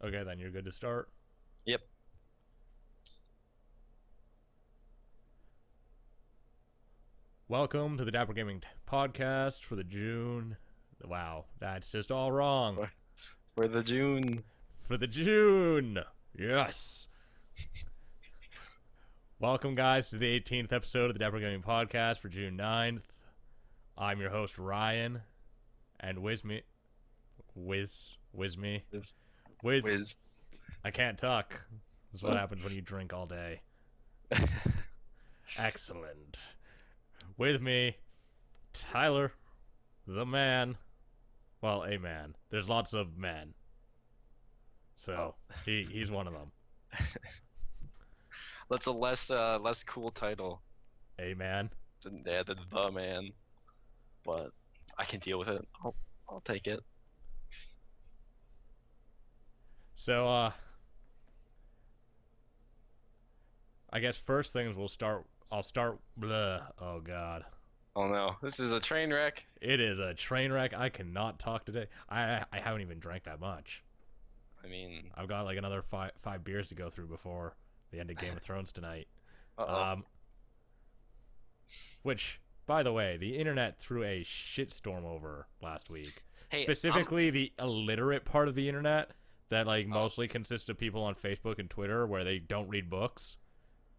Okay, then you're good to start. Yep. Welcome to the Dapper Gaming podcast for the June. Wow, that's just all wrong. For the June. For the June! Yes! Welcome, guys, to the 18th episode of the Dapper Gaming podcast for June 9th. I'm your host, Ryan, and Wiz, I can't talk. This is what happens when you drink all day. Excellent. With me, Tyler, the man. Well, a man. There's lots of men. So, he's one of them. That's a less cool title. A man? Than the man. But I can deal with it. I'll take it. So, I guess first things I'll start, oh god. Oh no, this is a train wreck. It is a train wreck. I cannot talk today. I haven't even drank that much. I mean, I've got like another five beers to go through before the end of Game of Thrones tonight. Which, by the way, the internet threw a shitstorm over last week. Hey, specifically the illiterate part of the internet that like mostly consists of people on Facebook and Twitter where they don't read books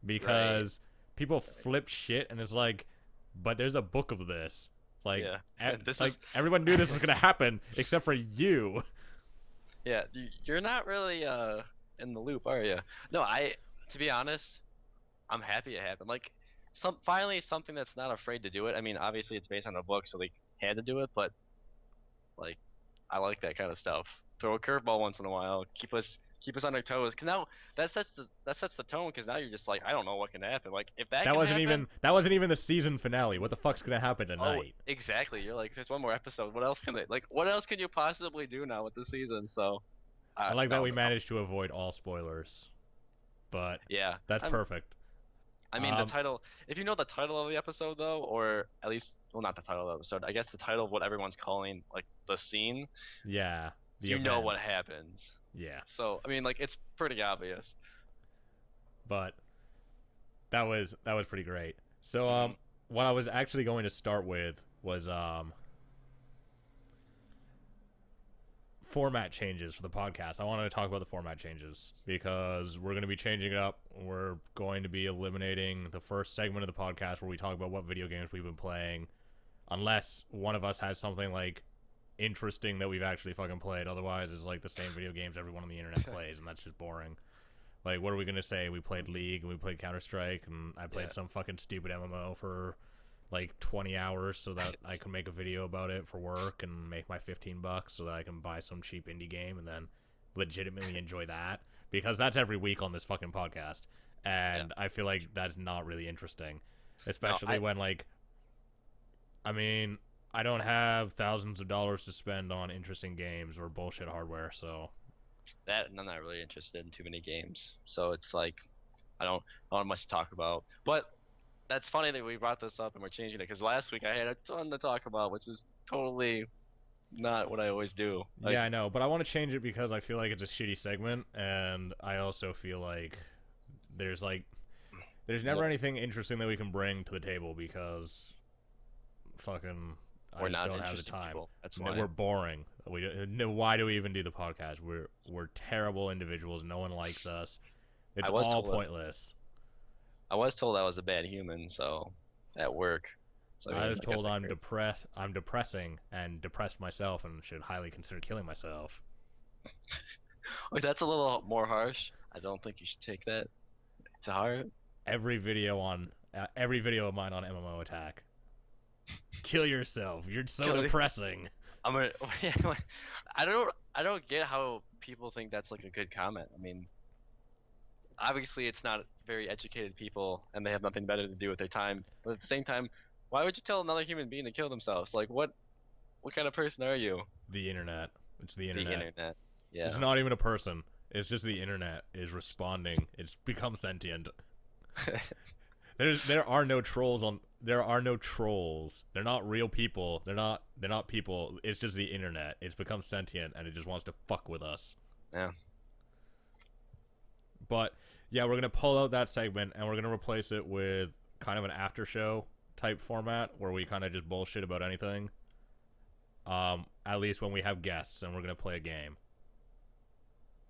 because people flip shit and it's like, but there's a book of this. Like, everyone knew this was gonna happen except for you. Yeah, you're not really in the loop, are you? No, to be honest, I'm happy it happened. Like, finally something that's not afraid to do it. I mean, obviously it's based on a book, so they had to do it, but like, I like that kind of stuff. Throw a curveball once in a while, keep us on our toes. Cause now that sets the tone. Cause now you're just like, I don't know what can happen. Like if that wasn't even the season finale. What the fuck's gonna happen tonight? Oh, exactly. You're like, there's one more episode. What else can you possibly do now with the season? So I like that we managed to avoid all spoilers. But yeah, that's perfect. I mean, the title. If you know the title of the episode though, or at least, well, not the title of the episode. I guess the title of what everyone's calling like the scene. Yeah. You know what happens. Yeah. So I mean, like, it's pretty obvious. But that was pretty great. So what I was actually going to start with was format changes for the podcast. I wanted to talk about the format changes because we're going to be changing it up. We're going to be eliminating the first segment of the podcast where we talk about what video games we've been playing, unless one of us has something like interesting that we've actually fucking played. Otherwise it's like the same video games everyone on the internet plays, and that's just boring. Like, what are we gonna say? We played League and we played Counter-Strike and I played some fucking stupid MMO for like 20 hours so that I can make a video about it for work and make my $15 so that I can buy some cheap indie game and then legitimately enjoy that, because that's every week on this fucking podcast, and I feel like that's not really interesting, especially when, like, I mean, I don't have thousands of dollars to spend on interesting games or bullshit hardware, so and I'm not really interested in too many games. So it's like, I don't have much to talk about. But that's funny that we brought this up and we're changing it, because last week I had a ton to talk about, which is totally not what I always do. Like, yeah, I know, but I want to change it because I feel like it's a shitty segment, and I also feel like there's never anything interesting that we can bring to the table because fucking I just don't have the time. That's why we're boring. Why do we even do the podcast? We're terrible individuals. No one likes us. It's all pointless. I was told I was a bad human, so at work. So, I was told I'm depressing and depressed myself and should highly consider killing myself. Wait, that's a little more harsh. I don't think you should take that to heart. Every video of mine on MMO Attack. Kill yourself. You're so depressing. I don't get how people think that's like a good comment. I mean, obviously it's not very educated people and they have nothing better to do with their time. But at the same time, why would you tell another human being to kill themselves? Like, what kind of person are you? The internet. It's the internet. The internet. Yeah. It's not even a person. It's just the internet is responding. It's become sentient. There are no trolls. They're not real people. They're not people. It's just the internet. It's become sentient and it just wants to fuck with us. Yeah. But yeah, we're gonna pull out that segment and we're gonna replace it with kind of an after show type format where we kind of just bullshit about anything. At least when we have guests and we're gonna play a game,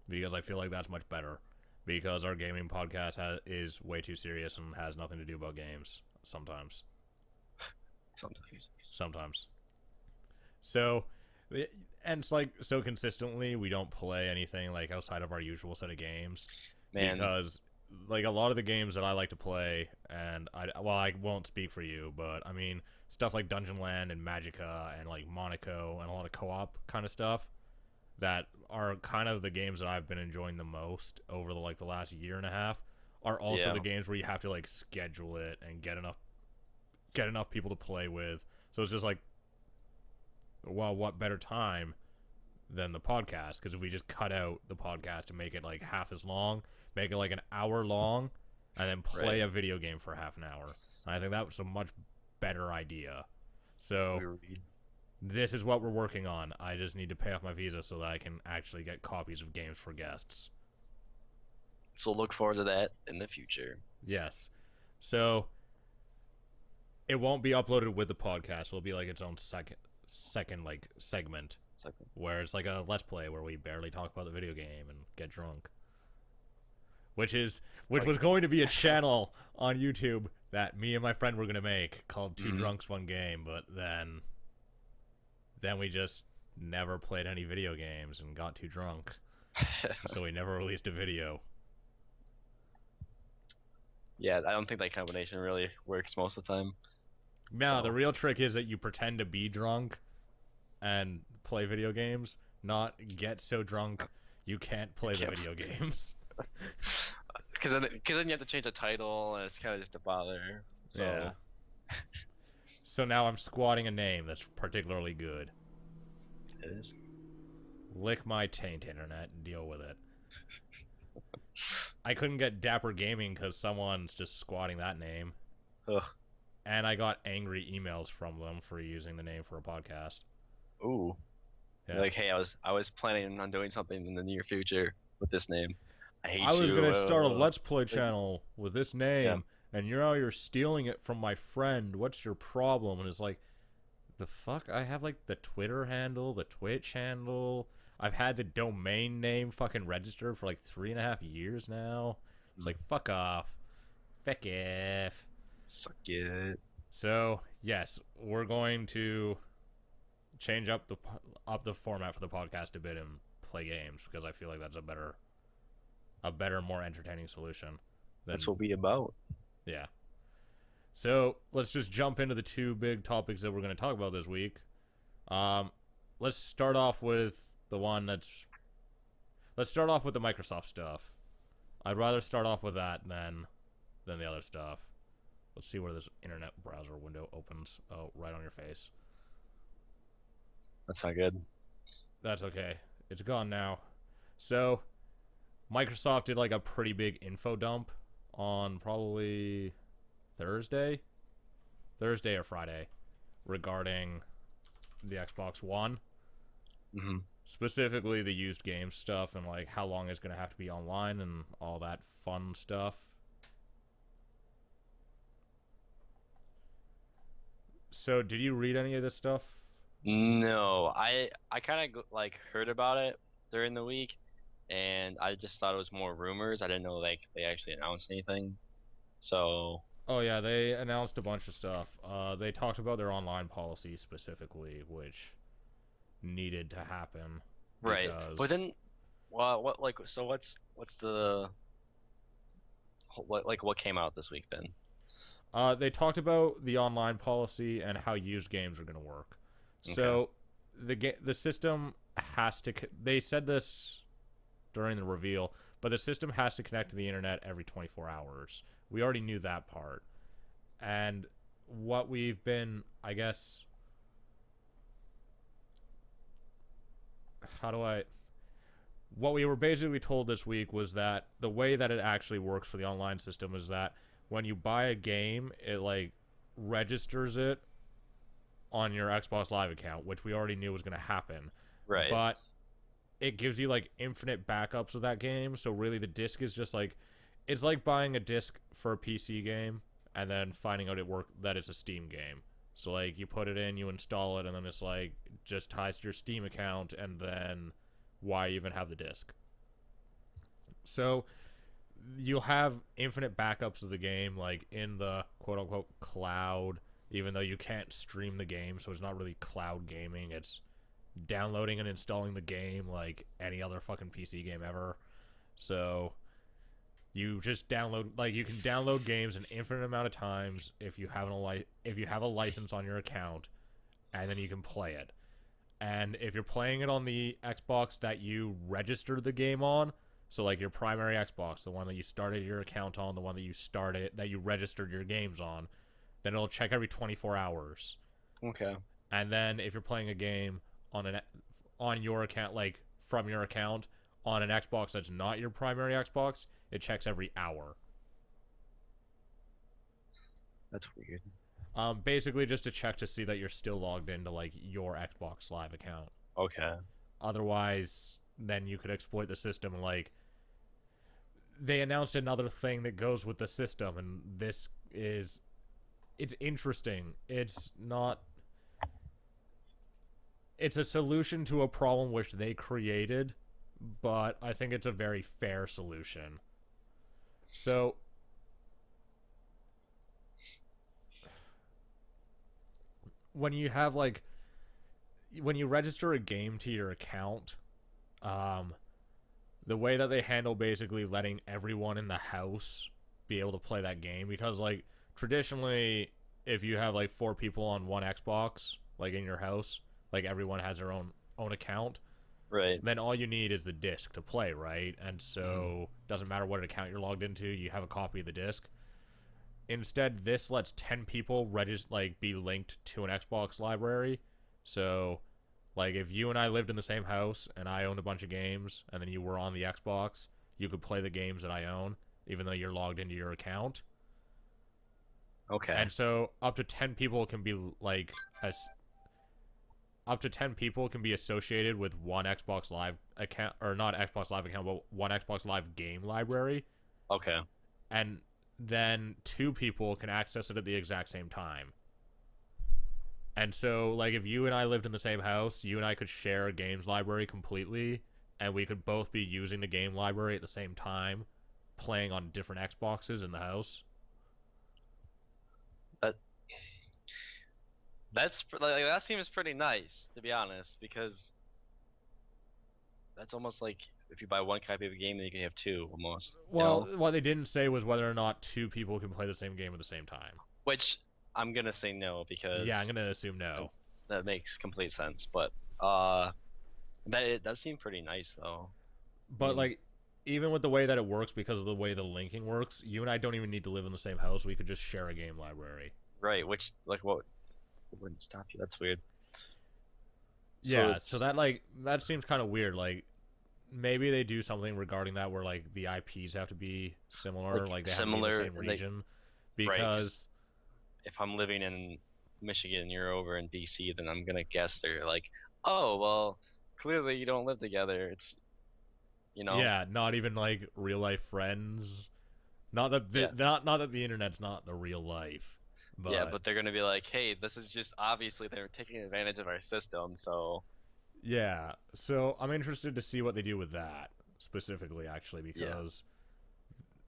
because I feel like that's much better. Because our gaming podcast is way too serious and has nothing to do about games sometimes. Sometimes. So, and it's like so consistently we don't play anything like outside of our usual set of games. Man. Because like a lot of the games that I like to play, and I won't speak for you, but I mean stuff like Dungeon Land and Magicka and like Monaco and a lot of co-op kind of stuff that are kind of the games that I've been enjoying the most over the last year and a half are also the games where you have to like schedule it and get enough people to play with. So it's just like, well, what better time than the podcast? Because if we just cut out the podcast and make it like half as long, make it like an hour long, and then play a video game for half an hour, and I think that was a much better idea. So this is what we're working on. I just need to pay off my visa so that I can actually get copies of games for guests. So look forward to that in the future. Yes. So it won't be uploaded with the podcast. It'll be like its own second like segment where it's like a let's play where we barely talk about the video game and get drunk. Which was going to be a channel on YouTube that me and my friend were gonna make called Two Drunks One Game, but then we just never played any video games and got too drunk. So we never released a video. Yeah, I don't think that combination really works most of the time. No, the real trick is that you pretend to be drunk and play video games, not get so drunk you can't play the video games. Because then you have to change the title, and it's kind of just a bother. So. Yeah. So now I'm squatting a name that's particularly good. It is. Lick my taint, internet, and deal with it. I couldn't get Dapper Gaming because someone's just squatting that name. Ugh. And I got angry emails from them for using the name for a podcast. Ooh. Yeah. Like, hey, I was planning on doing something in the near future with this name. I was going to start a Let's Play channel with this name, and you're stealing it from my friend. What's your problem? And it's like, the fuck? I have, like, the Twitter handle, the Twitch handle. I've had the domain name fucking registered for, like, 3.5 years now. It's like, fuck off. Feck off. Suck it. So, yes, we're going to change up the format for the podcast a bit and play games, because I feel like that's a better, more entertaining solution. That's what we about. Yeah. So let's just jump into the two big topics that we're going to talk about this week. Let's start off with the Microsoft stuff. I'd rather start off with that than the other stuff. Let's see where this internet browser window opens. Oh, right on your face. That's not good. That's okay. It's gone now. So, Microsoft did like a pretty big info dump on probably Thursday or Friday regarding the Xbox One. Mm-hmm. Specifically the used game stuff and like how long it's going to have to be online and all that fun stuff. So, did you read any of this stuff? No, I kind of like heard about it during the week, and I just thought it was more rumors. I didn't know like they actually announced anything. So. Oh yeah, they announced a bunch of stuff. They talked about their online policy specifically, which needed to happen. Right, but then, well, what like so? What's the what came out this week then? They talked about the online policy and how used games are going to work. Okay. So the system has to. They said this during the reveal, but the system has to connect to the internet every 24 hours. We already knew that part, and what we've been, I guess. What we were basically told this week was that the way that it actually works for the online system is that when you buy a game, it like registers it on your Xbox Live account, which we already knew was going to happen. Right. But it gives you like infinite backups of that game. So really, the disc is just like it's like buying a disc for a PC game and then finding out that it's a Steam game. So like you put it in, you install it, and then it's like just ties to your Steam account, and then why even have the disc? So you'll have infinite backups of the game, like in the quote unquote cloud, even though you can't stream the game, so it's not really cloud gaming. It's downloading and installing the game like any other fucking PC game ever. So you just download, like, you can download games an infinite amount of times if you have a license on your account, and then you can play it. And if you're playing it on the Xbox that you registered the game on, so like your primary Xbox, the one that you started your account on, the one that you registered your games on, then it'll check every 24 hours. Okay. And then if you're playing a game on your account, like from your account on an Xbox that's not your primary Xbox, it checks every hour. That's weird. Basically just to check to see that you're still logged into like your Xbox Live account. Okay. Otherwise, then you could exploit the system. Like, they announced another thing that goes with the system, and it's interesting. It's not. It's a solution to a problem which they created, but I think it's a very fair solution. So, when you register a game to your account, the way that they handle basically letting everyone in the house be able to play that game, because like traditionally, if you have like 4 people on one Xbox, like in your house, like everyone has their own account, right? Then all you need is the disc to play, right? And so doesn't matter what account you're logged into, you have a copy of the disc. Instead, this lets 10 people be linked to an Xbox library. So, like, if you and I lived in the same house and I owned a bunch of games, and then you were on the Xbox, you could play the games that I own, even though you're logged into your account. Okay. And so up to 10 people can be associated with one Xbox Live account, or not Xbox Live account, but one Xbox Live game library. Okay. And then 2 people can access it at the exact same time. And so, like, if you and I lived in the same house, you and I could share a games library completely, and we could both be using the game library at the same time, playing on different Xboxes in the house. That seems pretty nice, to be honest, because that's almost like if you buy one copy of a game, then you can have 2 almost. Well, what they didn't say was whether or not 2 people can play the same game at the same time. Which I'm gonna say no, because yeah, I'm gonna assume no. That makes complete sense, but it does seem pretty nice though. But like, even with the way that it works, because of the way the linking works, you and I don't even need to live in the same house. We could just share a game library. Right, which like what wouldn't stop you? That's weird. Yeah, so that seems kind of weird. Like, maybe they do something regarding that where like the IPs have to be similar, like they have to be in the same region. Because if I'm living in Michigan and you're over in DC, then I'm gonna guess they're like, oh well, clearly you don't live together. It's, yeah, not even like real life friends. Not that the internet's not the real life. But yeah, but they're gonna be like, hey, this is just obviously they're taking advantage of our system, so. Yeah, so I'm interested to see what they do with that specifically, actually, because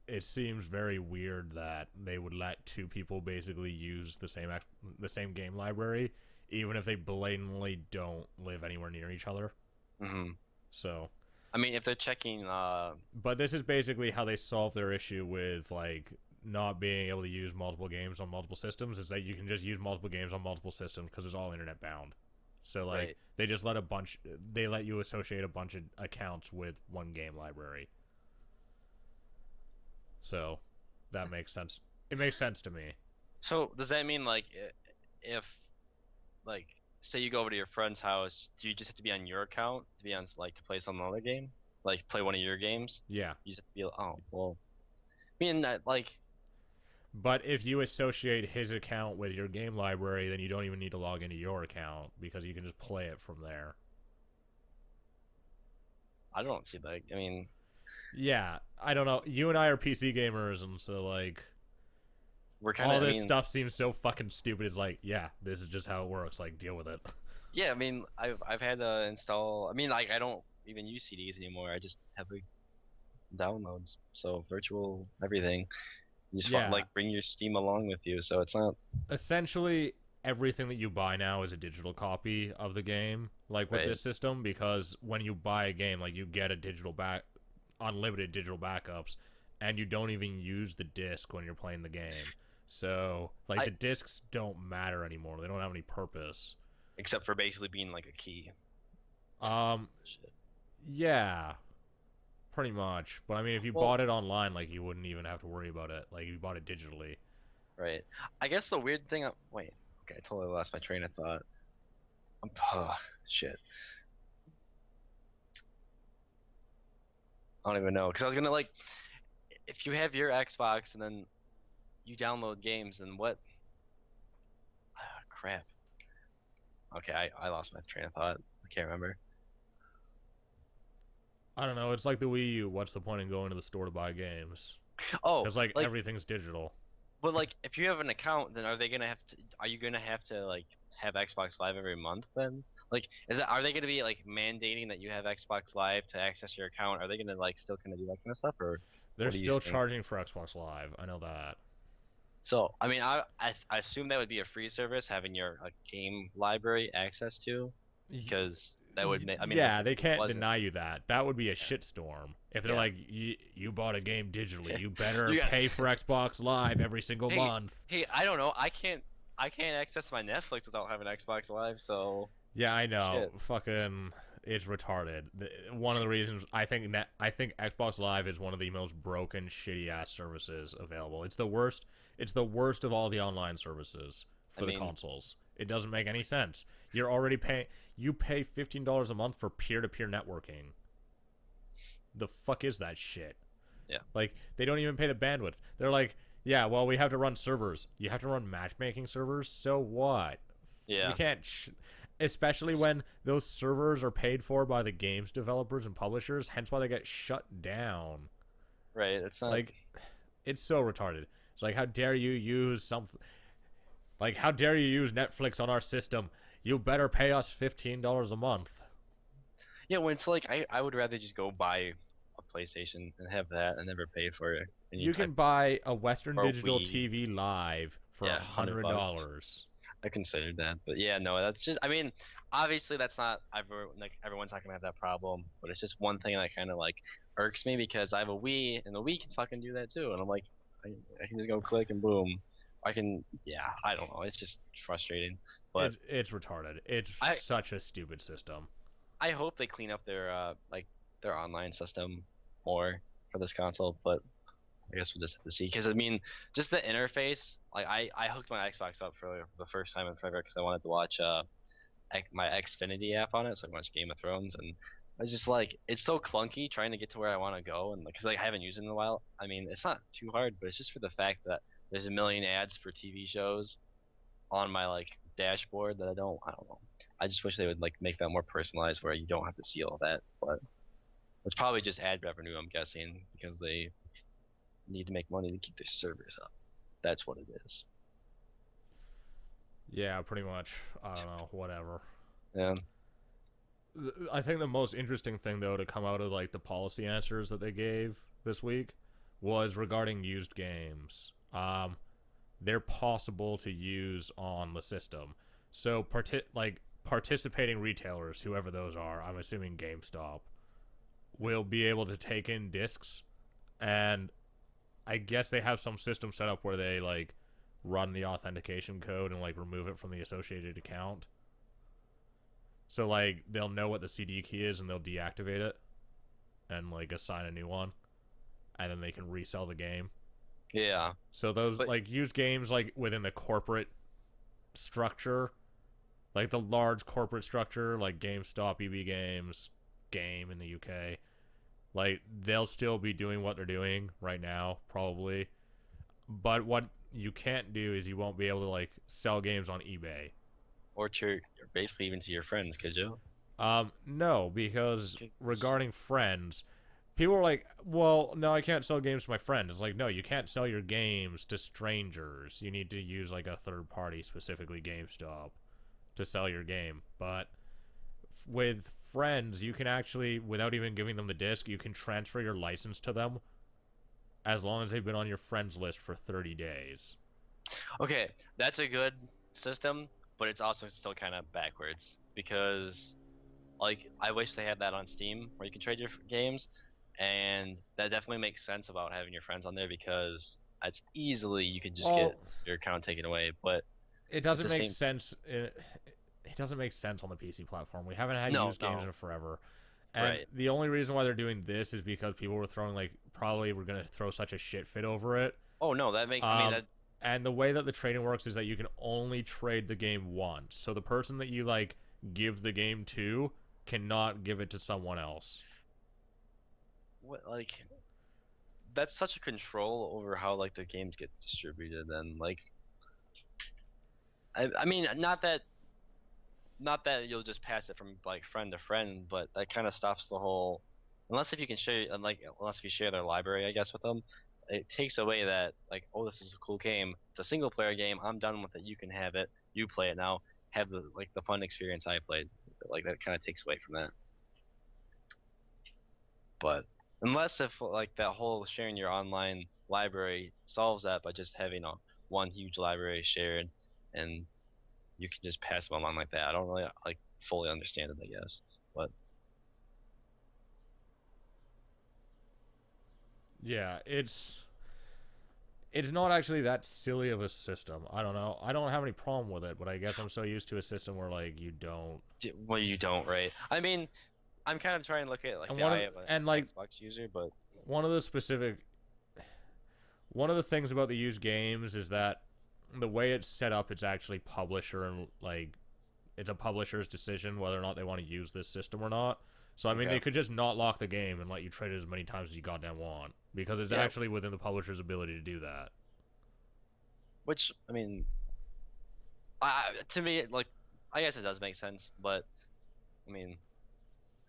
it seems very weird that they would let 2 people basically use the same game library, even if they blatantly don't live anywhere near each other. Mm-hmm. So, I mean, if they're checking, but this is basically how they solve their issue with like not being able to use multiple games on multiple systems, is that you can just use multiple games on multiple systems because it's all internet bound. So like they just they let you associate a bunch of accounts with one game library. So that makes sense. It makes sense to me. So does that mean like if like say you go over to your friend's house, do you just have to be on your account to be on like to play some other game, like play one of your games? Yeah. You just have to be oh well. I mean like. But if you associate his account with your game library, then you don't even need to log into your account because you can just play it from there. I don't see that. I mean, Yeah, I don't know. You and I are PC gamers, and so like we're kind all of. I this mean, stuff seems so fucking stupid. It's like, yeah, this is just how it works. Like, deal with it. yeah. I mean, I've had to install. I mean, like I don't even use CDs anymore. I just have like downloads. So virtual everything. You just Yeah, like bring your Steam along with you. So it's not essentially everything that you buy now is a digital copy of the game. Like with right. this system, because when you buy a game, like you get a digital back, unlimited digital backups, and you don't even use the disc when you're playing the game. So like I the discs don't matter anymore. They don't have any purpose. except for basically being like a key. Um, Shit. yeah, pretty much. But I mean, if you Well, bought it online, like you wouldn't even have to worry about it. Like if you bought it digitally. right. I guess the weird thing. Wait. Okay, I totally lost my train of thought. Oh, shit. I don't even know. Because I was gonna like, if you have your Xbox and then you download games, then what? Ah, crap. Okay, I lost my train of thought. I can't remember. I don't know. It's like the Wii U. What's the point in going to the store to buy games? Oh, Because like like, everything's digital. but like, if you have an account, then are they gonna have to? Are you gonna have to like have Xbox Live every month then? Like, are they gonna be like mandating that you have Xbox Live to access your account? Are they gonna like still kind of do that kind of stuff, or They're what do you still think? charging for Xbox Live. I know that. So, I mean, I assume that would be a free service having your like game library access to, because that would make. I mean, Yeah, they if it can't wasn't, deny you that. That would be a yeah, shitstorm. If they're yeah. like, you bought a game digitally, you better You got, pay for Xbox Live every single hey, month. hey, I don't know. I can't access my Netflix without having Xbox Live. So, Yeah, I know. shit. Fucking, it's retarded. One of the reasons I think Xbox Live is one of the most broken, shitty ass services available. It's the worst. It's the worst of all the online services I for the mean, consoles. It doesn't make any sense. You're already paying. You pay $15 a month for peer-to-peer networking. The fuck is that shit? yeah, Like they don't even pay the bandwidth. They're like, yeah, well, we have to run servers. You have to run matchmaking servers. So what? You yeah, can't. Especially when those servers are paid for by the games developers and publishers. Hence why they get shut down. right. It's not. Like, it's so retarded. It's like, how dare you use something? Like, how dare you use Netflix on our system? You better pay us $15 a month. Yeah, when it's like I would rather just go buy a PlayStation and have that and never pay for any You can type buy a Western or Digital Wii. TV Live for a Yeah, $100. $100. I considered that, but yeah, no, that's just. I mean, obviously, that's not. Like everyone's not gonna have that problem, but it's just one thing that kind of like irks me because I have a Wii, and the Wii can fucking do that too, and I'm like, I, I can just go click and boom. I can. Yeah, I don't know. It's just frustrating, but It's retarded. It's I such a stupid system. I hope they clean up their like their online system more for this console, but I guess we'll just have to see. Because I mean, just the interface. Like I hooked my Xbox up for the first time in forever because I wanted to watch my Xfinity app on it, so I can watch Game of Thrones, and I was just like, it's so clunky trying to get to where I want to go, and because like, I haven't used it in a while. I mean, it's not too hard, but it's just for the fact that there's a million ads for TV shows on my like dashboard that I don't know. I just wish they would like make that more personalized where you don't have to see all that, but it's probably just ad revenue, I'm guessing, because they need to make money to keep their servers up. That's what it is. Yeah, pretty much. I don't know. Whatever. Yeah. I think the most interesting thing though to come out of like the policy answers that they gave this week was regarding used games. They're possible to use on the system. So participating retailers, whoever those are, I'm assuming GameStop, will be able to take in discs, and I guess they have some system set up where they like run the authentication code and like remove it from the associated account. So like they'll know what the CD key is and they'll deactivate it and like assign a new one, and then they can resell the game. Yeah. So those But like used games like within the corporate structure, like the large corporate structure, like GameStop, EB Games, Game in the UK, like they'll still be doing what they're doing right now, probably. But what you can't do is you won't be able to like sell games on eBay. or to basically even to your friends, could you? No, because 'Cause- regarding friends, people are like, well, no, I can't sell games to my friends. It's like, no, you can't sell your games to strangers. You need to use like a third party, specifically GameStop, to sell your game. But with friends, you can actually, without even giving them the disc, you can transfer your license to them as long as they've been on your friends list for 30 days. Okay, that's a good system, but it's also still kind of backwards because like I wish they had that on Steam where you can trade your games, and that definitely makes sense about having your friends on there because it's easily you can just get Well, your account taken away. But it at doesn't the make same, sense. It doesn't make sense on the PC platform. We haven't had no, used games no, in forever. And right? the only reason why they're doing this is because people were throwing like probably were gonna throw such a shit fit over it. Oh no, that make I mean Um, that and the way that the trading works is that you can only trade the game once. So the person that you like give the game to cannot give it to someone else. what like that's such a control over how like the games get distributed and like I mean not that you'll just pass it from like friend to friend, but that kind of stops the whole. Unless if you can share, unless if you share their library, I guess with them, it takes away that like, oh, this is a cool game. It's a single player game. I'm done with it. You can have it. You play it now. Have the fun experience I played. Like that kind of takes away from that. But unless if like that whole sharing your online library solves that by just having a one huge library shared, and you can just pass them along like that. I don't really like fully understand it, I guess. But Yeah, it's not actually that silly of a system. I don't know. I don't have any problem with it, but I guess I'm so used to a system where like you don't. well, you don't, right? I mean, I'm kind of trying to look at like And the eye of an like Xbox user, but one of the specific one of the things about the used games is that the way it's set up, it's actually publisher and like it's a publisher's decision whether or not they want to use this system or not. So I mean, okay, they could just not lock the game and let you trade it as many times as you goddamn want because it's yeah. actually within the publisher's ability to do that. Which I mean, to me, like, I guess it does make sense, but I mean,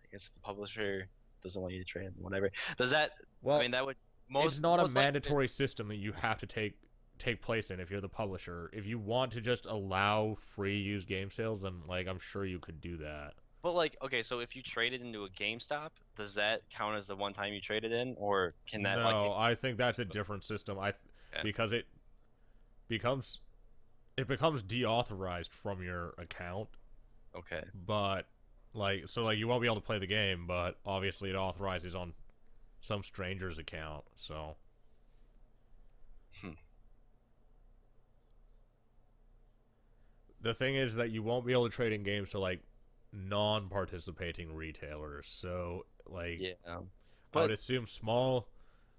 I guess if the publisher doesn't want you to trade, whatever. Does that? I Well, mean, that would it's most not a most likely. mandatory system that you have to take place in if you're the publisher. If you want to just allow free used game sales, then like I'm sure you could do that. But like, okay, so if you traded into a GameStop, does that count as the one time you traded in, or can that like? No, I think that's a different system. Okay, Because becomes it becomes deauthorized from your account, okay. but like so like you won't be able to play the game, but obviously it authorizes on some stranger's account. So Hmm. the thing is that you won't be able to trade in games to like non-participating retailers. So like Yeah, I would but assume small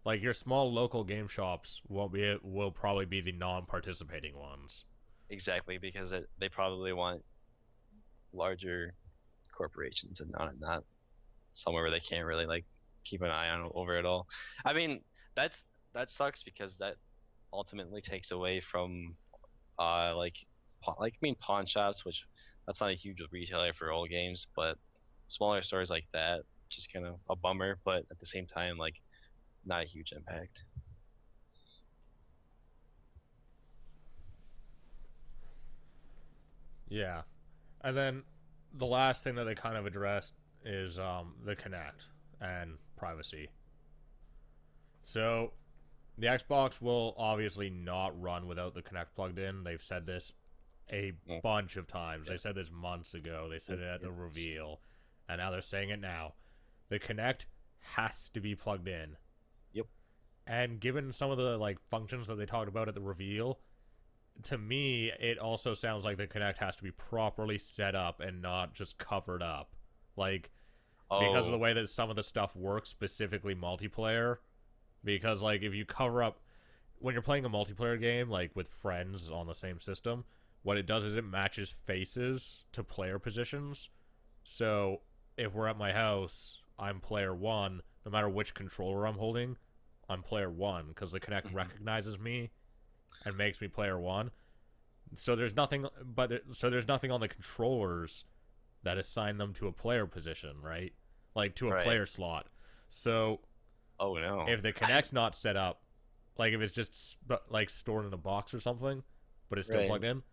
like your small local game shops won't be will probably be the non-participating ones. exactly because they probably want larger corporations and not somewhere where they can't really like keep an eye on over it all. I mean, that's that sucks because that ultimately takes away from like I mean pawn shops, which that's not a huge retailer for old games, but smaller stores like that just kind of a bummer, but at the same time like not a huge impact. Yeah. And then the last thing that they kind of addressed is the Kinect and privacy. So the Xbox will obviously not run without the Kinect plugged in. They've said this a Mm, bunch of times. yeah. They said this months ago. They said it at the It's- reveal, and now they're saying it now. The Kinect has to be plugged in. Yep. And given some of the like functions that they talked about at the reveal, to me it also sounds like the Kinect has to be properly set up and not just covered up. Like because of the Oh, way that some of the stuff works, specifically multiplayer, because like if you cover up when you're playing a multiplayer game like with friends on the same system, what it does is it matches faces to player positions. So if we're at my house, I'm player 1, no matter which controller I'm holding, I'm player 1 cuz the Kinect mhm. recognizes me and makes me player 1. So there's nothing on the controllers that assign them to a player position, right? Like to a Right. player slot. So Oh no. if the Kinect's not set up, like if it's just like stored in a box or something, but it's still Right. plugged in,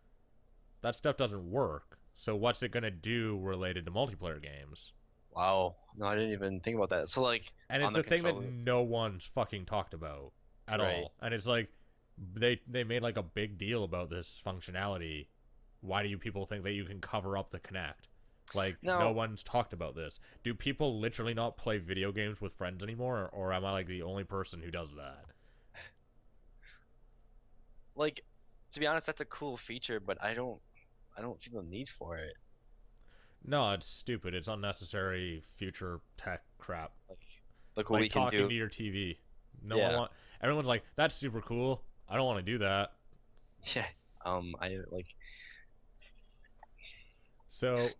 that stuff doesn't work. So what's it gonna do related to multiplayer games? Wow. No, I didn't even think about that. So like And it's on the the thing that controller. no one's fucking talked about at Right. all. And it's like they made like a big deal about this functionality. Why do you people think that you can cover up the Kinect? Like no Now, one's talked about this. Do people literally not play video games with friends anymore, or am I like the only person who does that? like to be honest, that's a cool feature, but I don't feel the need for it. No, it's stupid. It's unnecessary future tech crap. Like look what Like we can talking do. to your TV. No one Yeah. want. Everyone's like, that's super cool. I don't want to do that. Yeah. I like So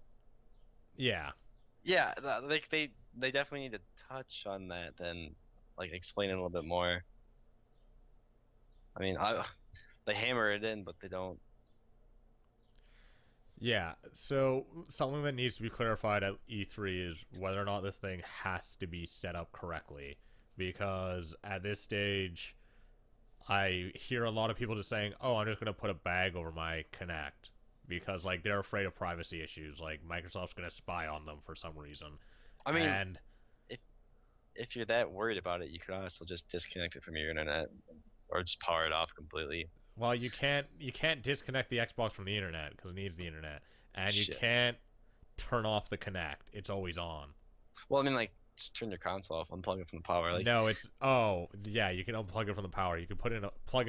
yeah, yeah, like they definitely need to touch on that then like explain it a little bit more. I mean, I they hammer it in, but they don't. yeah. So something that needs to be clarified at E3 is whether or not this thing has to be set up correctly, because at this stage, I hear a lot of people just saying, "Oh, I'm just gonna put a bag over my Kinect," because like they're afraid of privacy issues. Like Microsoft's gonna spy on them for some reason, I mean, and if if you're that worried about it, you could also just disconnect it from your internet or just power it off completely. well, you can't disconnect the Xbox from the internet because it needs the internet, and you Shit. can't turn off the Kinect. It's always on. Well, I mean, like just turn your console off, unplug it from the power. Like, No, it's oh yeah, you can unplug it from the power. You can plug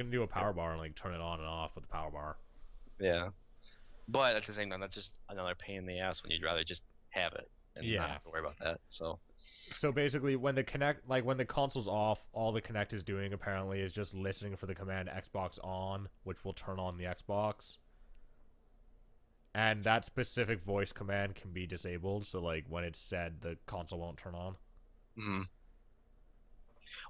it into a power bar and like turn it on and off with the power bar. yeah. But at the same time, that's just another pain in the ass when you'd rather just have it and not Yeah. have to worry about that. So, So basically, when when the console's off, all the Kinect is doing apparently is just listening for the command Xbox on, which will turn on the Xbox. And that specific voice command can be disabled, so like when it's said, the console won't turn on. mhm.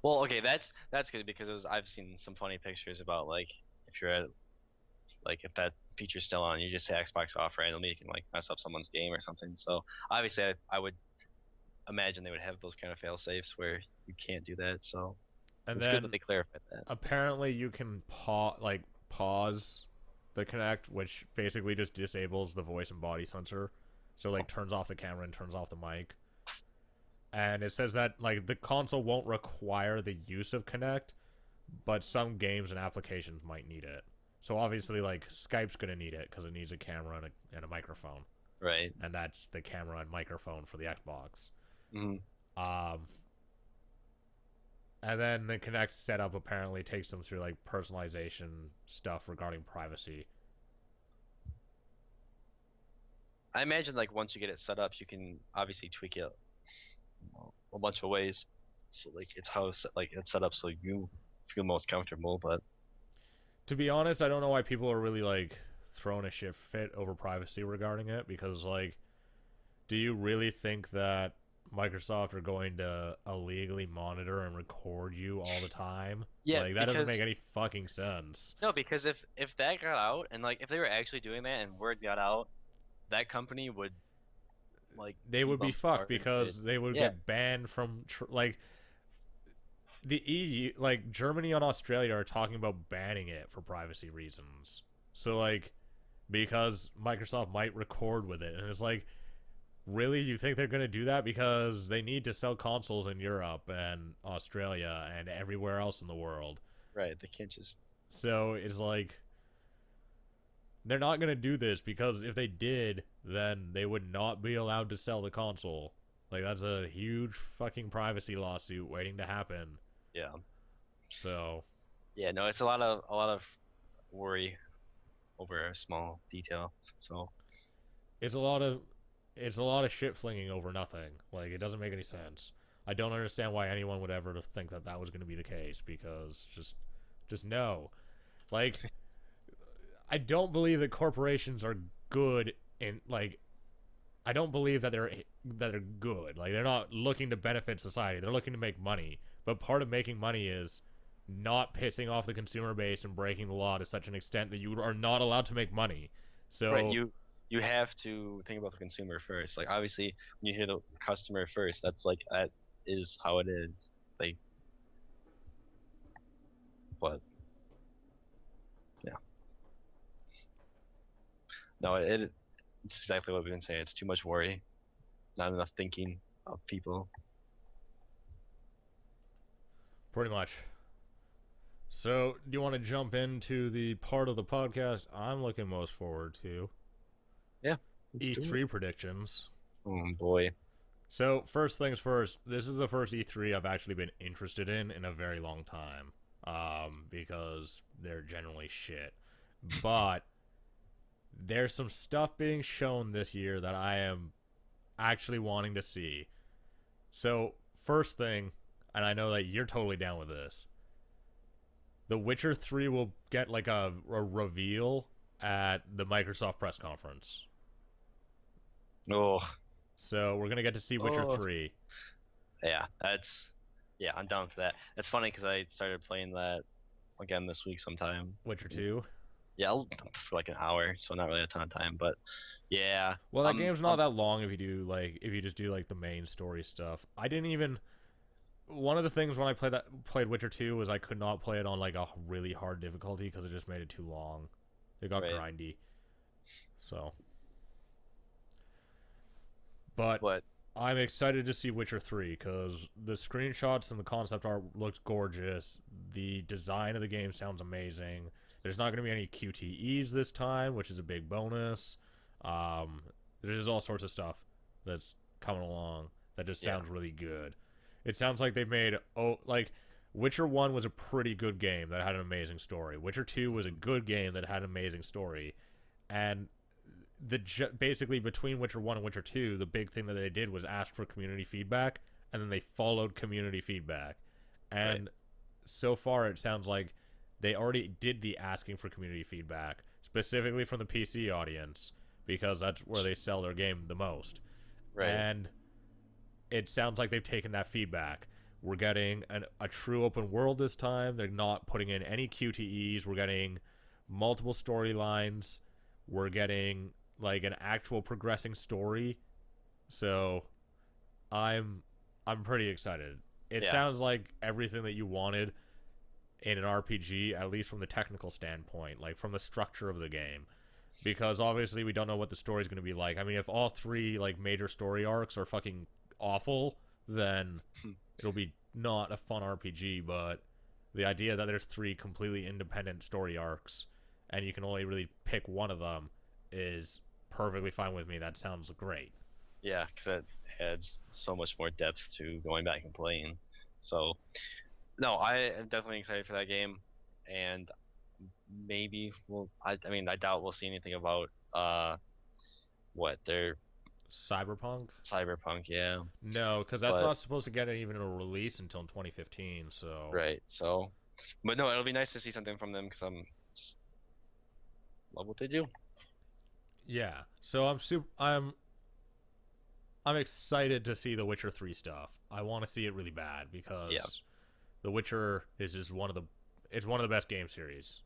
Well, okay, that's good because I've seen some funny pictures about like if you're at like if that feature's still on, you just say Xbox off randomly, you can like mess up someone's game or something. So obviously, I would imagine they would have those kind of fail safes where you can't do that. So And it's good that then they clarified that. apparently you can pause the Kinect, which basically just disables the voice and body sensor. So like turns off the camera and turns off the mic. And it says that like the console won't require the use of Kinect, but some games and applications might need it. So obviously like Skype's gonna need it because it needs a camera and a microphone, Right. and that's the camera and microphone for the Xbox. Hmm. Um, and then the Kinect setup apparently takes them through like personalization stuff regarding privacy. I imagine like once you get it set up, you can obviously tweak it a bunch of ways. So like it's how like it's set up so you feel most comfortable. But To be honest, I don't know why people are really like throwing a shit fit over privacy regarding it, because like, do you really think that Microsoft are going to illegally monitor and record you all the time? yeah, Like that doesn't because make any fucking sense. no, because if that got out and like if they were actually doing that and word got out, that company would like They be would be fucked bombarded because with they would yeah, get banned from like the EU, like Germany and Australia are talking about banning it for privacy reasons. So like, because Microsoft might record with it, and it's like, really, you think they're gonna do that because they need to sell consoles in Europe and Australia and everywhere else in the world? right. They can't just So it's like they're not gonna do this, because if they did, then they would not be allowed to sell the console. Like that's a huge fucking privacy lawsuit waiting to happen. yeah. So Yeah, no, it's a lot of worry over a small detail. So it's a lot of it's a lot of shit flinging over nothing. Like it doesn't make any sense. I don't understand why anyone would ever think that that was going to be the case, because just no. Like I don't believe that corporations are good in like I don't believe that they're good. Like they're not looking to benefit society. They're looking to make money. But part of making money is not pissing off the consumer base and breaking the law to such an extent that you are not allowed to make money. right, So you have to think about the consumer first. Like obviously, when you hear the customer first, that's like that is how it is. Like, but yeah, no, it's exactly what we've been saying. It's too much worry, not enough thinking of people. Pretty much. So, do you want to jump into the part of the podcast I'm looking most forward to? Yeah, let's do it. E3 predictions. Oh boy. So, first things first, this is the first E3 I've actually been interested in a very long time. Because they're generally shit. But there's some stuff being shown this year that I am actually wanting to see. So, first thing, and I know that you're totally down with this, The Witcher 3 will get like a reveal at the Microsoft press conference. Oh, So we're gonna get to see Witcher oh. 3. Yeah, I'm down for that. It's funny because I started playing that again this week sometime. Witcher 2. Yeah, for like an hour, so not really a ton of time, but yeah. Well, that game's not that long if you just do like the main story stuff. I didn't even one of the things when I played Witcher 2 was I could not play it on like a really hard difficulty because it just made it too long. It got grindy. So, but I'm excited to see Witcher 3 because the screenshots and the concept art looks gorgeous. The design of the game sounds amazing. There's not going to be any QTEs this time, which is a big bonus. There's all sorts of stuff that's coming along that just sounds really good. It sounds like they've made Witcher 1 was a pretty good game that had an amazing story. Witcher 2 was a good game that had an amazing story. And basically between Witcher 1 and Witcher 2, the big thing that they did was ask for community feedback, and then they followed community feedback. And so far it sounds like they already did the asking for community feedback, specifically from the PC audience, because that's where they sell their game the most. Right. And it sounds like they've taken that feedback. We're getting a true open world this time. They're not putting in any QTEs. We're getting multiple storylines. We're getting like an actual progressing story. So I'm pretty excited. It sounds like everything that you wanted in an RPG, at least from the technical standpoint, like from the structure of the game. Because obviously we don't know what the story's going to be like. I mean, if all three like major story arcs are fucking awful, then it'll be not a fun RPG. But the idea that there's three completely independent story arcs and you can only really pick one of them is perfectly fine with me. That sounds great. Yeah, because it adds so much more depth to going back and playing. So, no, I am definitely excited for that game, and maybe I mean, I doubt we'll see anything about what their Cyberpunk. Yeah. No, because that's not supposed to get even a release until 2015. So right. So, but no, it'll be nice to see something from them because I'm just love what they do. Yeah. So I'm excited to see the Witcher 3 stuff. I want to see it really bad because The Witcher is just one of the best game series.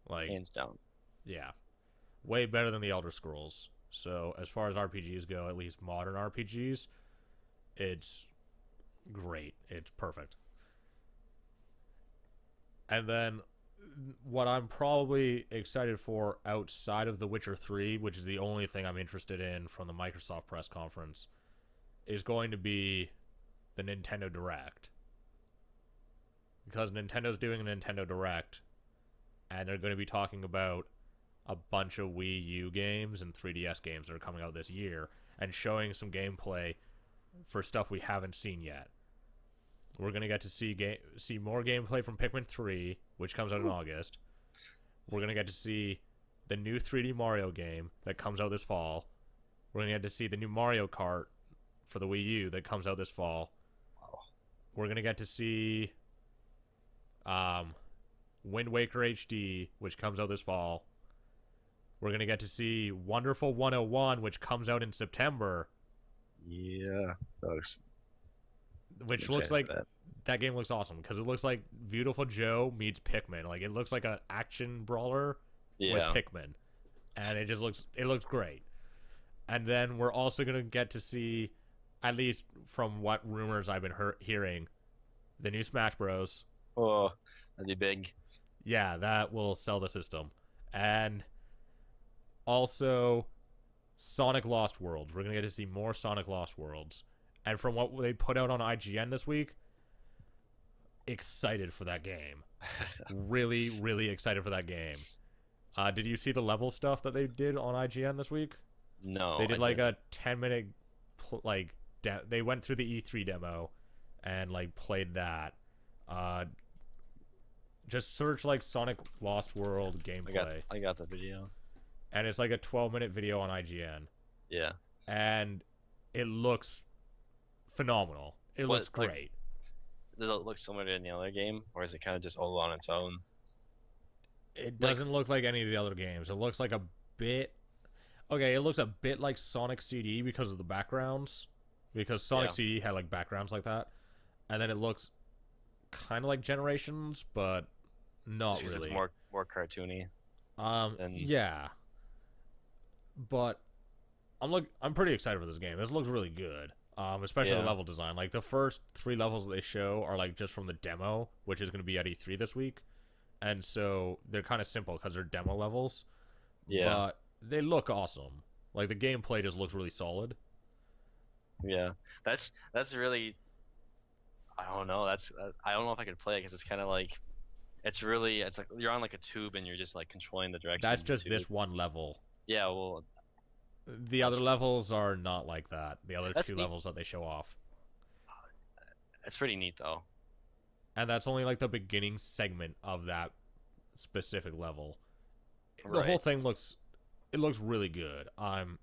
Like hands down. Yeah. Way better than the Elder Scrolls. So as far as RPGs go, at least modern RPGs, it's great. It's perfect. And then what I'm probably excited for outside of The Witcher 3, which is the only thing I'm interested in from the Microsoft press conference, is going to be the Nintendo Direct. Because Nintendo's doing a Nintendo Direct, and they're going to be talking about a bunch of Wii U games and 3DS games that are coming out this year, and showing some gameplay for stuff we haven't seen yet. We're going to get to see more gameplay from Pikmin 3, which comes out in August. We're going to get to see the new 3D Mario game that comes out this fall. We're going to get to see the new Mario Kart for the Wii U that comes out this fall. We're going to get to see Wind Waker HD, which comes out this fall. We're going to get to see Wonderful 101, which comes out in September. Yeah. Which looks like that game looks awesome because it looks like Beautiful Joe meets Pikmin. Like it looks like an action brawler with Pikmin. and it looks great. And then we're also gonna get to see, at least from what rumors I've been hearing, the new Smash Bros. Oh, that'd be big. Yeah, that will sell the system, and also Sonic Lost Worlds. We're gonna get to see more Sonic Lost Worlds, and from what they put out on IGN this week, excited for that game. Really, really excited for that game. Did you see the level stuff that they did on IGN this week? They No, I did like didn't. a 10-minute they went through the E3 demo and like played that. Uh, just search like Sonic Lost World gameplay, I got the video. and it's like a 12-minute video on IGN, Yeah. and it looks phenomenal. It What looks like great. does it look similar to any other game, or is it kind of just all on its own? It Like, doesn't look like any of the other games. It looks like a bit. Okay, it looks a bit like Sonic CD because of the backgrounds, because Sonic yeah, CD had like backgrounds like that, and then it looks kind of like Generations, but just not because it's really. more cartoony. And Yeah, but I'm pretty excited for this game. This looks really good. Especially the yeah, level design. Like the first 3 levels that they show are like just from the demo, which is going to be at E3 this week, and so they're kind of simple because they're demo levels, yeah, but they look awesome. Like the gameplay just looks really solid. yeah. That's really I don't know. I don't know if I could play it because it's kind of like it's like you're on like a tube and you're just like controlling the direction That's of the just tube. this one level. Yeah, well, The other that's levels are not like that. The other that's two neat. levels that they show off. It's pretty neat though. And that's only like the beginning segment of that specific level. The whole Right. thing looks really good. I'm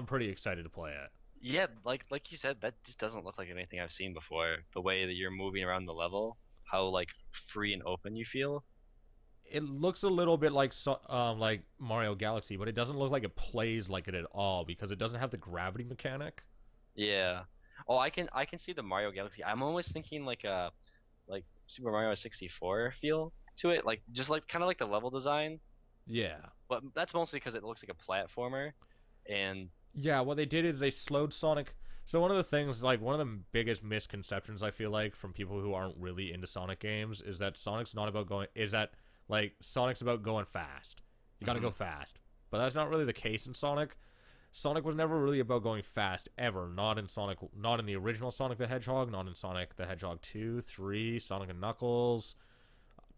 pretty excited to play it. Yeah, like you said, that just doesn't look like anything I've seen before. The way that you're moving around the level, how like free and open you feel. It looks a little bit like Mario Galaxy, but it doesn't look like it plays like it at all because it doesn't have the gravity mechanic. Yeah. Oh, I can see the Mario Galaxy. I'm always thinking like Super Mario 64 feel to it, like just like kind of like the level design, Yeah. but that's mostly because it looks like a platformer. And Yeah, what they did is they slowed Sonic. So one of the things, like one of the biggest misconceptions I feel like from people who aren't really into Sonic games is that Sonic's not about going. Is that like Sonic's about going fast? You gotta go mhm, fast, but that's not really the case in Sonic. Sonic was never really about going fast ever. Not in Sonic. Not in the original Sonic the Hedgehog. Not in Sonic the Hedgehog 2, 3, Sonic and Knuckles.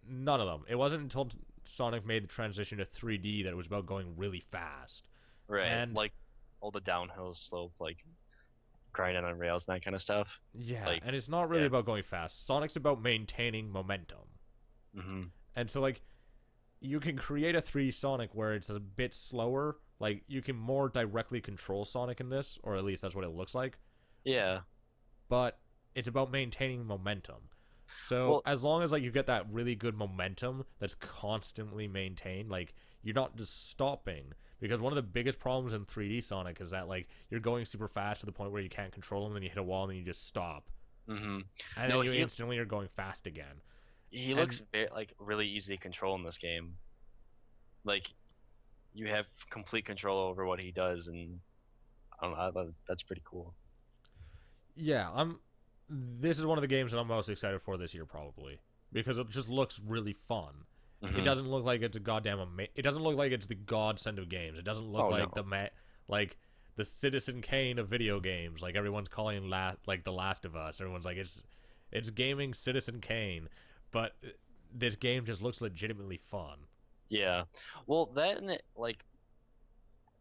None of them. It wasn't until Sonic made the transition to 3D that it was about going really fast. right, And like all the downhill slope, like grinding on rails and that kind of stuff. yeah, Like, and it's not really yeah. about going fast. Sonic's about maintaining momentum. Hmm. And so like you can create a 3 Sonic where it's a bit slower. Like you can more directly control Sonic in this, or at least that's what it looks like. Yeah. But it's about maintaining momentum. So Well, as long as like you get that really good momentum that's constantly maintained, like you're not just stopping. Because one of the biggest problems in 3D Sonic is that like you're going super fast to the point where you can't control them, and you hit a wall and then you just stop, hmm and then no, you instantly are going fast again. he looks And very, like really easy to control in this game. Like you have complete control over what he does, and I don't know, that's pretty cool. yeah, I'm. This is one of the games that I'm most excited for this year, probably because it just looks really fun. It Hmm. doesn't look like it's a goddamn. It doesn't look like it's the godsend of games. It doesn't look Oh like no. like the Citizen Kane of video games. Like everyone's calling like the Last of Us. Everyone's like it's gaming Citizen Kane, but this game just looks legitimately fun. Yeah. Well, that and like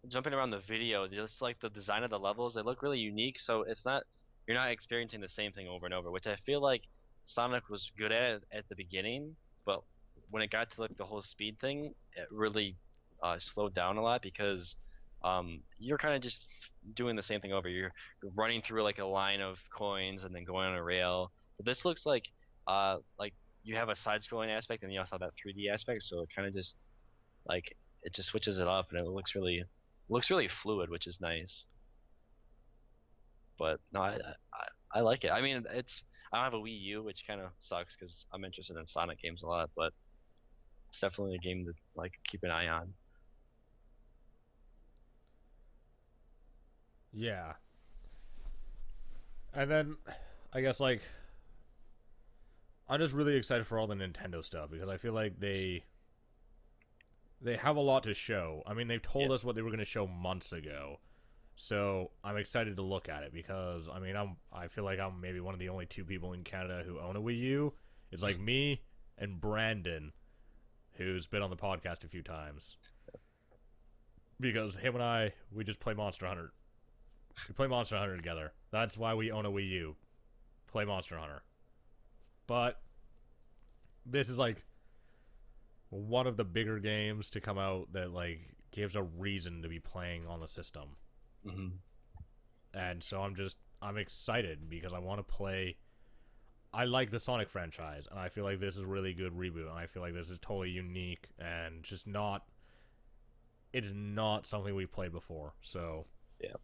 jumping around the video, just like the design of the levels, they look really unique. So it's not you're not experiencing the same thing over and over, which I feel like Sonic was good at the beginning, but when it got to like the whole speed thing, it really slowed down a lot because you're kind of just doing the same thing over. You're running through like a line of coins and then going on a rail. But this looks like you have a side-scrolling aspect and you also have that 3D aspect, so it kind of just like it just switches it up and it looks really fluid, which is nice. But no, I like it. I mean, I don't have a Wii U, which kind of sucks because I'm interested in Sonic games a lot, but it's definitely a game to like keep an eye on. Yeah. And then I guess like I'm just really excited for all the Nintendo stuff because I feel like they have a lot to show. I mean, they've Yeah. told us what they were going to show months ago. So, I'm excited to look at it because I mean, I feel like I'm maybe one of the only two people in Canada who own a Wii U. It's like me and Brandon, who's been on the podcast a few times. Because him and I, we just play Monster Hunter. We play Monster Hunter together. That's why we own a Wii U. Play Monster Hunter. But this is like one of the bigger games to come out that like gives a reason to be playing on the system. Hmm. And so I'm excited because I want to play. I like the Sonic franchise, and I feel like this is a really good reboot, and I feel like this is totally unique and just not. It is not something we've played before, so Yeah.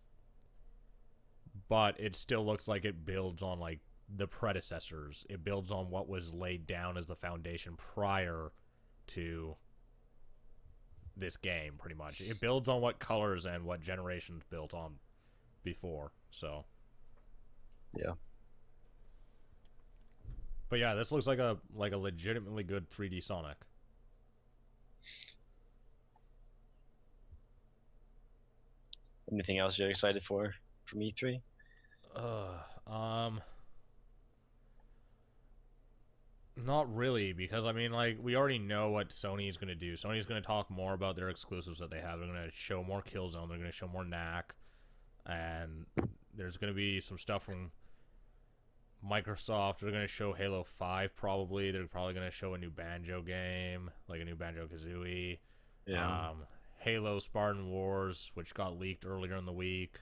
but it still looks like it builds on like the predecessors. It builds on what was laid down as the foundation prior to this game, pretty much. It builds on what Colors and what Generations built on before. So, Yeah. but yeah, this looks like a legitimately good 3D Sonic. Anything else you're excited for from E3? Um, not really, because I mean, like we already know what Sony's gonna do. Sony's gonna talk more about their exclusives that they have. They're gonna show more Killzone. They're gonna show more Knack, and there's gonna be some stuff from Microsoft. They're gonna show Halo 5 probably. They're probably gonna show a new Banjo game, like a new Banjo Kazooie. Yeah. Halo Spartan Wars, which got leaked earlier in the week,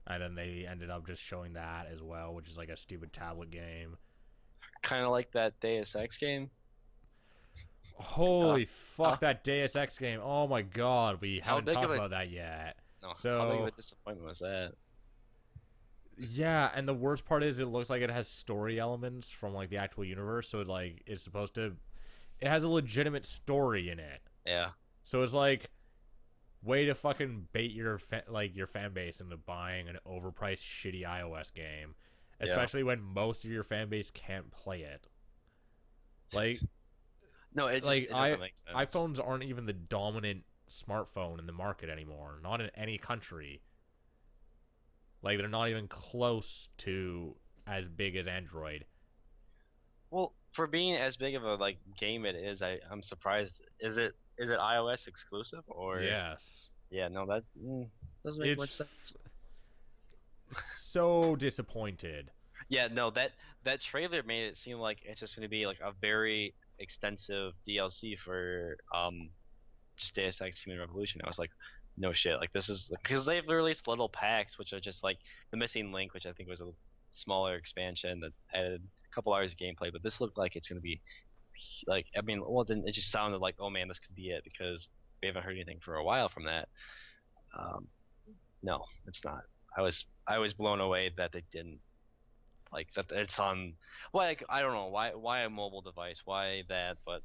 and then they ended up just showing that as well, which is like a stupid tablet game. Kind of like that Deus Ex game. Uh, Holy uh, fuck, that Deus Ex game. Oh my god, we how haven't big of talked a about that yet. no? How big of So, a disappointment was that? yeah, and the worst part is it looks like it has story elements from like the actual universe, so it's supposed to it has a legitimate story in it. Yeah. So it's like way to fucking bait your your fan base into buying an overpriced shitty iOS game, Yeah. especially when most of your fan base can't play it. Like No, like it doesn't make sense. iPhones aren't even the dominant smartphone in the market anymore. Not in any country. Like they're not even close to as big as Android. Well, for being as big of a like game it is, I'm surprised. Is it iOS exclusive or Yes. yeah? No, that doesn't make much It's sense. so disappointed. Yeah, no, that trailer made it seem like it's just going to be like a very extensive DLC for just Deus Ex Human Revolution. I was like, no shit, like this is because they've released little packs which are just like the missing link, which I think was a smaller expansion that added a couple hours of gameplay, but this looked like it's going to be like I mean, well, then it just sounded like oh man, this could be it because we haven't heard anything for a while from that. Um, no, it's not. I was blown away that they didn't like that it's on. Well, like, I don't know why a mobile device, why that, but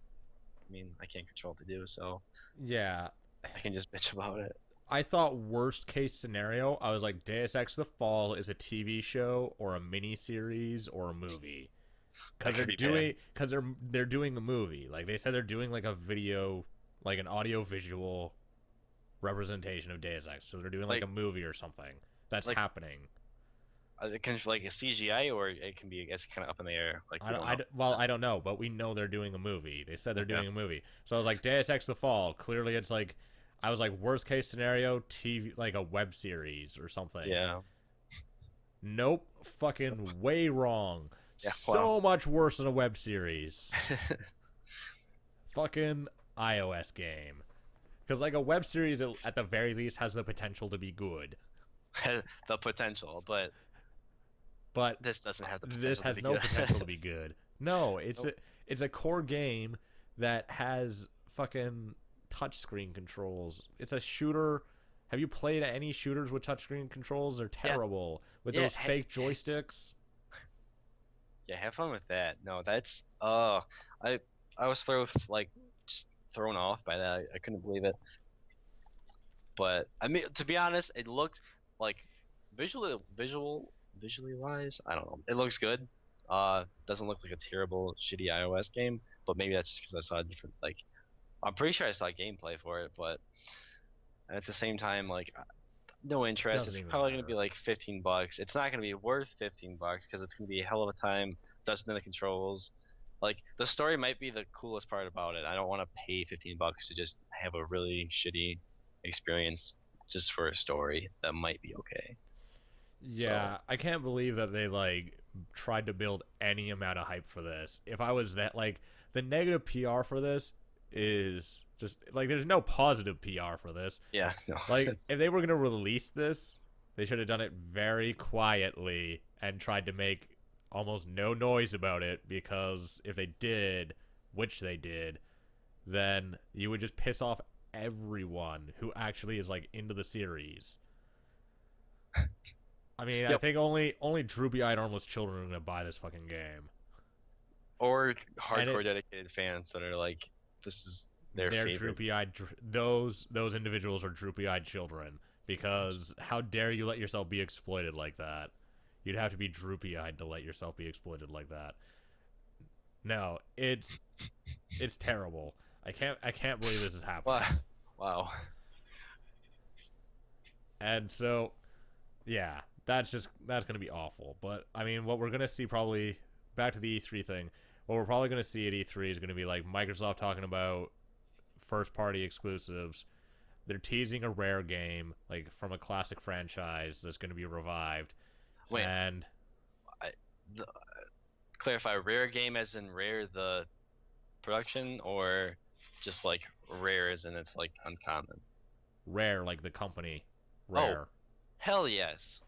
I mean I can't control what to do, so Yeah. I can just bitch about it. I thought worst case scenario, I was like Deus Ex The Fall is a TV show or a mini series or a movie. That Cuz could be bad. they're doing a movie. Like they said they're doing like a video, like an audio visual representation of Deus Ex. So they're doing like Like a movie or something. That's like happening. it can like a CGI or it can be I guess kind of up in the air. Like we don't know. Well, I don't know, but we know they're doing a movie. They said they're Okay. doing a movie. So I was like Deus Ex The Fall. Clearly it's like I was like worst case scenario TV like a web series or something. Yeah. Nope, fucking way wrong. Yeah. Wow. So much worse than a web series. Fucking iOS game. Because like a web series at the very least has the potential to be good, The potential, but but this doesn't have the this potential to has be no good. potential to be good. No, Nope. it's a core game that has fucking touchscreen controls. It's a shooter. Have you played any shooters with touchscreen controls? They're Yeah. terrible with Yeah. those fake joysticks. Yeah. Have fun with that. No, that's I I was like just thrown off by that. I couldn't believe it. But I mean, to be honest, it looked like visually wise, I don't know. It looks good. Doesn't look like a terrible, shitty iOS game, but maybe that's just because I saw a different like. I'm pretty sure I saw gameplay for it, but at the same time, like no It interest. doesn't It's even probably gonna be matter. like $15. It's not gonna be worth $15 because it's gonna be a hell of a time adjusting the controls. Like the story might be the coolest part about it. I don't want to pay $15 to just have a really shitty experience just for a story that might be okay. So Yeah, I can't believe that they like tried to build any amount of hype for this. If I was that like the negative PR for this is just like there's no positive PR for this. yeah, no, Like it's if they were going to release this, they should have done it very quietly and tried to make almost no noise about it because if they did, which they did, then you would just piss off everyone who actually is like into the series. I mean, I yep. think only droopy-eyed armless children are gonna buy this fucking game, Or and hardcore dedicated fans that are like, this is their they're favorite. droopy-eyed. Those individuals are droopy-eyed children because how dare you let yourself be exploited like that? You'd have to be droopy-eyed to let yourself be exploited like that. No, it's terrible. I can't believe this is Wow, happening. wow. And so yeah, that's gonna be awful. But I mean, what we're gonna see probably back to the E3 thing. What we're probably gonna see at E3 is gonna be like Microsoft talking about first party exclusives. They're teasing a rare game like from a classic franchise that's gonna be revived, Wait, and I, the, clarify. Rare game as in rare the production, or just like rare as in it's like uncommon. Rare like the company, Oh, Rare. hell yes.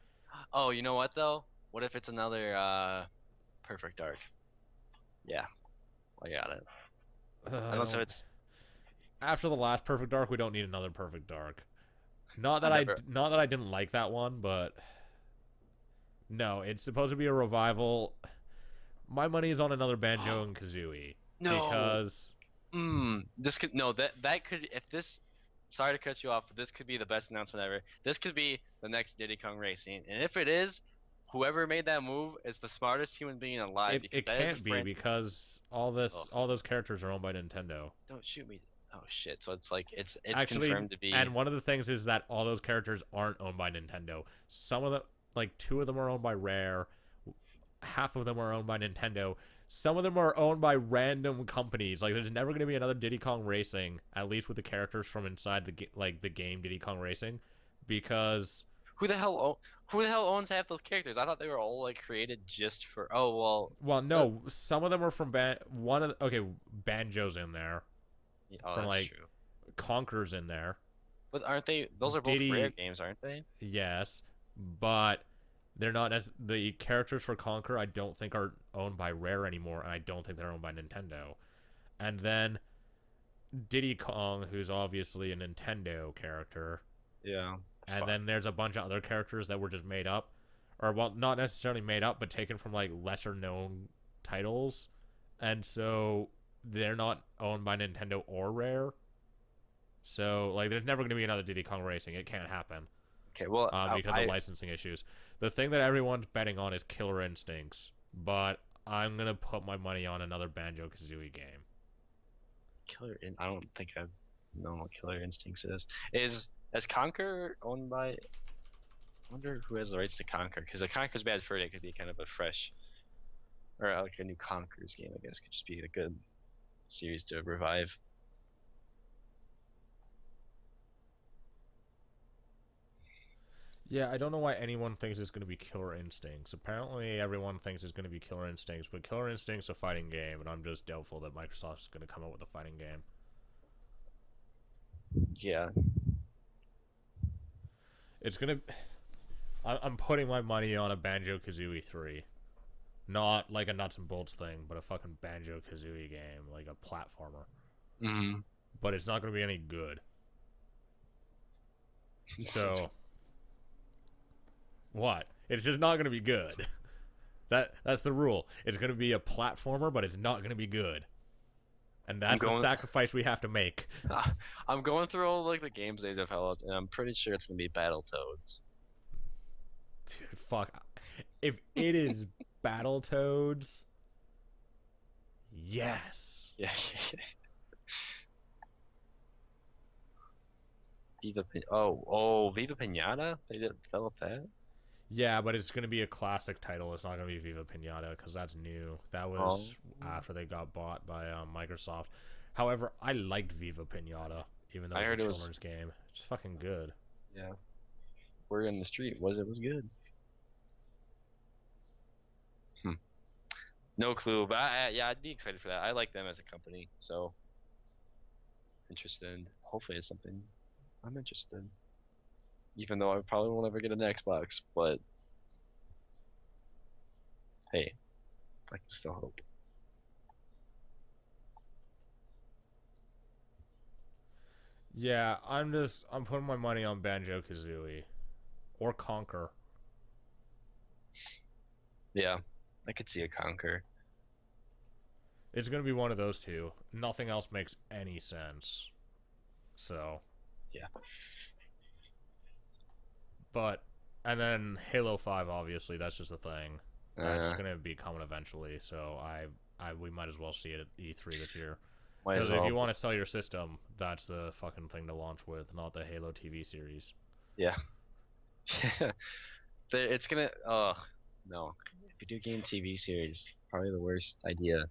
Oh, you know what though? What if it's another Perfect Dark? Yeah, I got it. I Unless if don't. it's After the last Perfect Dark, we don't need another Perfect Dark. I never. Not that I didn't like that one, but no, it's supposed to be a revival. My money is on another Banjo and Kazooie No. because This could no that could if this. Sorry to cut you off, but this could be the best announcement ever. This could be the next Diddy Kong Racing, and if it is, whoever made that move is the smartest human being alive because it that is a can't be friend. because Oh, all those characters are owned by Nintendo. don't shoot me. Oh shit. So it's like it's Actually, confirmed to be. and one of the things is that all those characters aren't owned by Nintendo. Some of them, like two of them, are owned by Rare. Half of them are owned by Nintendo. Some of them are owned by random companies. Like there's never going to be another Diddy Kong Racing, at least with the characters from inside the game Diddy Kong Racing, because Who the hell who the hell owns half those characters? I thought they were all like created just for. Oh well. well, The, no, some of them are from one of okay, Banjo's in there, oh, from that's like true. Conker's in there. But aren't they? Those are both rare Diddy, games, aren't they? yes, but they're not as the characters for Conker. I don't think are owned by Rare anymore, and I don't think they're owned by Nintendo. And then Diddy Kong, who's obviously a Nintendo character, Yeah. and Fuck. then there's a bunch of other characters that were just made up, or well, not necessarily made up, but taken from like lesser known titles, and so they're not owned by Nintendo or Rare. So like, there's never going to be another Diddy Kong Racing. It can't happen. Okay. Well, Because of licensing issues. The thing that everyone's betting on is Killer Instincts, but I'm gonna put my money on another Banjo Kazooie game. I don't think I know what Killer Instincts is. Is Conquer owned by? I wonder who has the rights to Conquer, because if Conquer's Bad Fur Day could be kind of a fresh, or like a new Conquer's game. I guess could just be a good series to revive. Yeah, I don't know why anyone thinks it's gonna be Killer Instincts. Apparently, everyone thinks it's gonna be Killer Instincts, but Killer Instincts a fighting game, and I'm just doubtful that Microsoft's gonna come out with a fighting game. Yeah. It's gonna. I'm putting my money on a Banjo Kazooie 3. Not like a nuts and bolts thing, but a fucking Banjo Kazooie game, like a platformer. Mm-hmm. But it's not gonna be any good. So what? It's just not gonna be good. That's the rule. It's gonna be a platformer, but it's not gonna be good. And I'm that's the going. sacrifice we have to make. I'm going through all like the games they developed, and I'm pretty sure it's gonna be Battletoads. Dude, fuck. If it is Battletoads, yes. Yeah. Viva Pinata? They did develop that? Yeah, but it's gonna be a classic title. It's not gonna be Viva Pinata because that's new. That Oh, was after they got bought by Microsoft. However, I liked Viva Pinata, even though I it's a heard it was. children's game. It's fucking good. Yeah. Word in the street was it was good. Hmm. No clue, but yeah, I'd be excited for that. I like them as a company, so interested. Hopefully, it's something I'm interested in. Even though I probably will never get an Xbox, but hey, I can still hope. Yeah, I'm putting my money on Banjo Kazooie or Conquer. Yeah, I could see a Conquer. It's gonna be one of those two. Nothing else makes any sense. So, Yeah. but and then Halo 5, obviously, that's just a thing. That's Uh, gonna be coming eventually. So we might as well see it at E3 this year. might as Because if well. you want to sell your system, that's the fucking thing to launch with, not the Halo TV series. Yeah. It's gonna. Oh no, video game TV series probably the worst idea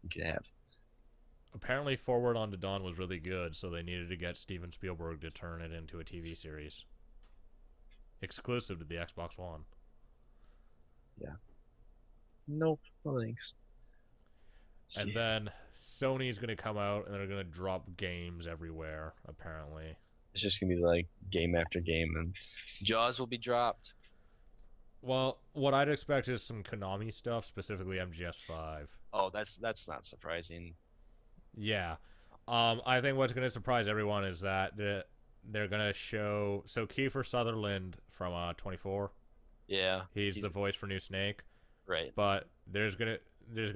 you could have. Apparently, Forward Unto Dawn was really good, so they needed to get Steven Spielberg to turn it into a TV series, exclusive to the Xbox One. Yeah. Nope. No thanks. And See, then Sony's gonna come out and they're gonna drop games everywhere. Apparently, it's just gonna be like game after game, and Jaws will be dropped. well, what I'd expect is some Konami stuff, specifically MGS5. Oh, that's not surprising. Yeah, I think what's gonna surprise everyone is that they're gonna show Kiefer Sutherland from 24. Yeah, He's the voice for New Snake, right. but there's gonna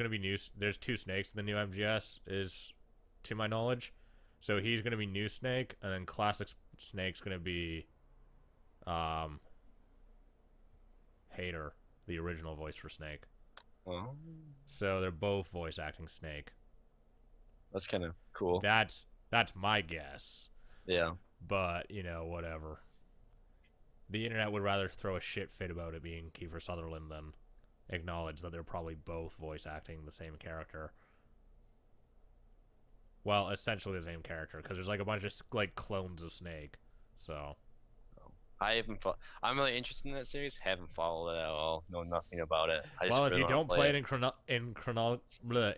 be there's two snakes in the new MGS, is to my knowledge. So he's gonna be New Snake, and then Classic Snake's gonna be Hater, the original voice for Snake. Oh, So they're both voice acting Snake. that's kind of cool. That's my guess, Yeah. but whatever. The internet would rather throw a shit fit about it being Kiefer Sutherland than acknowledge that they're probably both voice acting the same character. Well, essentially the same character, because there's like a bunch of like clones of Snake. So I haven't. I'm really interested in that series. Haven't followed it at all. Know nothing about it. I just well, if really you wanna don't play it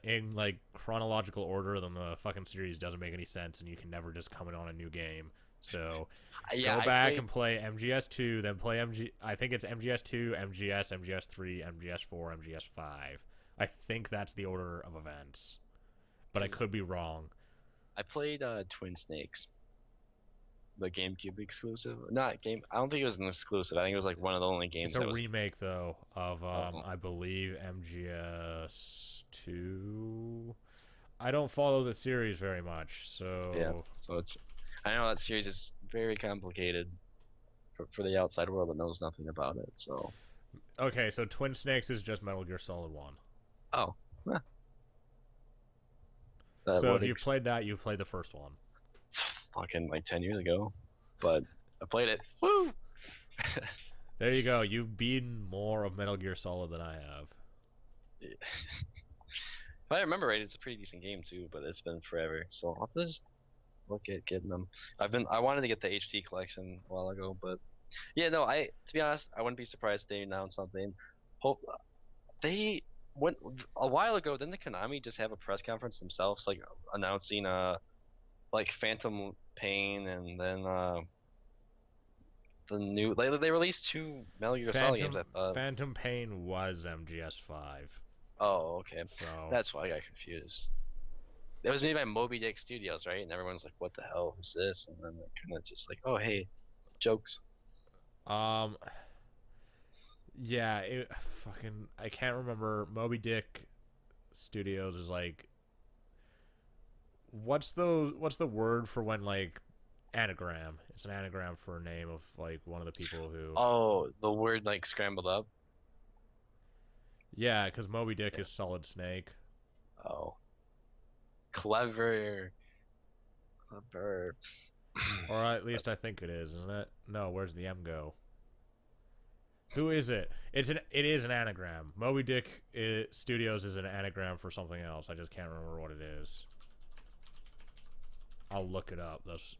in like chronological order, then the fucking series doesn't make any sense, and you can never just come in on a new game. So Yeah, go back and play MGS2, then play I think it's MGS2, MGS, MGS3, MGS4, MGS5. I think that's the order of events, but I could be wrong. I played Twin Snakes, the GameCube exclusive. Not game. I don't think it was an exclusive. I think it was like one of the only games It's a that was. remake though of Oh. I believe MGS2. I don't follow the series very much, so Yeah. So it's. I know that series is very complicated for the outside world that knows nothing about it. So. okay. So Twin Snakes is just Metal Gear Solid 1. Oh. Huh. So if you've played that, you've played the first one. Fucking like 10 years ago, but I played it. Woo! There you go. You've beaten more of Metal Gear Solid than I have. If I remember right, it's a pretty decent game too, but it's been forever. So I'll have to just look at getting them. I wanted to get the HD collection a while ago, but yeah, no. To be honest, I wouldn't be surprised if they announced something. Hope they went a while ago. Didn't the Konami just have a press conference themselves, like announcing like Phantom Pain, and then the new they released two Metal Gear Solid games. I thought. Phantom Pain was MGS5. Oh, okay. So That's why I got confused. It was made by Moby Dick Studios, right? And everyone's like, "What the hell is this?" And then kind of just like, "Oh, hey, jokes." yeah, I can't remember. Moby Dick Studios is like what's the word for when like anagram. It's an anagram for a name of like one of the people who. Oh, the word like scrambled up. Yeah, because Moby Dick Yeah. is Solid Snake. Oh, clever, clever. Or at least I think it is, isn't it? No, where's the M go? Who is it? It is an anagram. Moby Dick Studios is an anagram for something else. I just can't remember what it is. I'll look it up. That's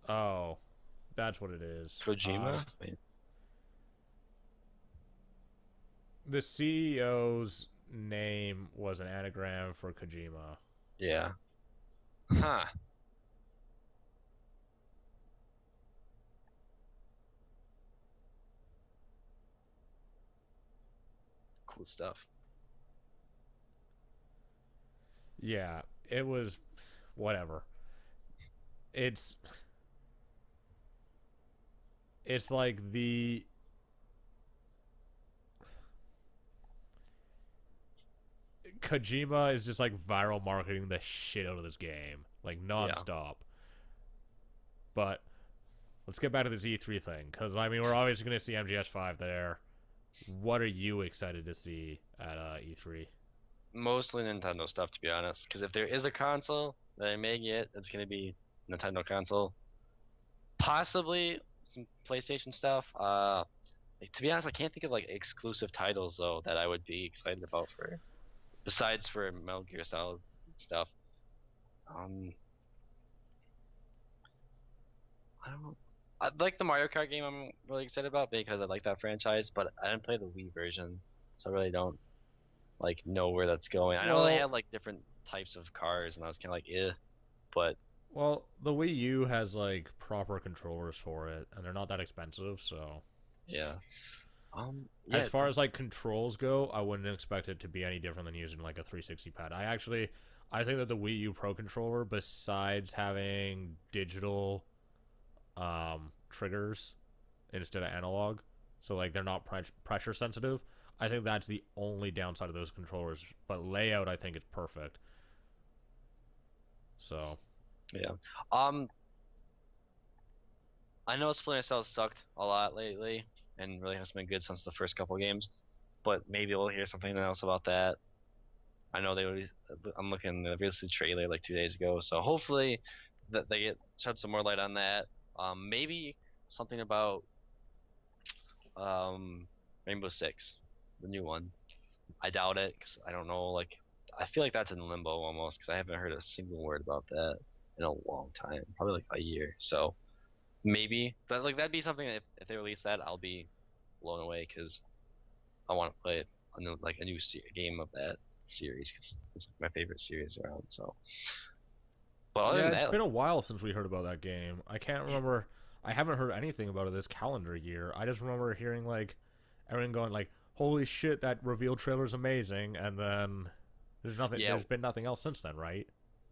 oh, that's what it is. Kojima? Wait, The CEO's name was an anagram for Kojima. yeah. Huh. Cool stuff. Yeah, it was whatever. It's it's like the Kojima is just like viral marketing the shit out of this game, like Yeah. nonstop. But let's get back to this E3 thing, because I mean we're obviously going to see MGS5 there. What are you excited to see at E3? Mostly Nintendo stuff, to be honest. Because if there is a console that I may get, it's gonna be Nintendo console. Possibly some PlayStation stuff. Like, to be honest, I can't think of like exclusive titles though that I would be excited about for besides for Metal Gear Solid stuff. Um, I don't know. I like the Mario Kart game. I'm really excited about because I like that franchise, but I didn't play the Wii version, so I really don't like know where that's going. I know they Well, had like different types of cars, and I was kind of like, eh, but well, the Wii U has like proper controllers for it, and they're not that expensive. So, yeah. as Yeah. far as like controls go, I wouldn't expect it to be any different than using like a 360 pad. I think that the Wii U Pro controller, besides having digital triggers instead of analog, so like they're not pressure sensitive. I think that's the only downside of those controllers. But layout, I think it's perfect. So Yeah. Um, I know Splinter Cell sucked a lot lately, and really hasn't been good since the first couple games. But maybe we'll hear something else about that. I know they already. I'm looking. They released the trailer like 2 days ago, so hopefully that they get shed some more light on that. Maybe something about um Rainbow Six, the new one. I doubt it, 'cause I don't know. Like, I feel like that's in limbo almost, because I haven't heard a single word about that in a long time, probably like a year. So maybe, but like that'd be something that if they release that, I'll be blown away because I want to play a new like a new game of that series because it's like my favorite series around. So, but other yeah, than it's that, like, been a while since we heard about that game. I can't yeah, remember. I haven't heard anything about it this calendar year. I just remember hearing like everyone going like, "Holy shit, that reveal trailer is amazing," and then there's nothing. yeah, There's been nothing else since then, right?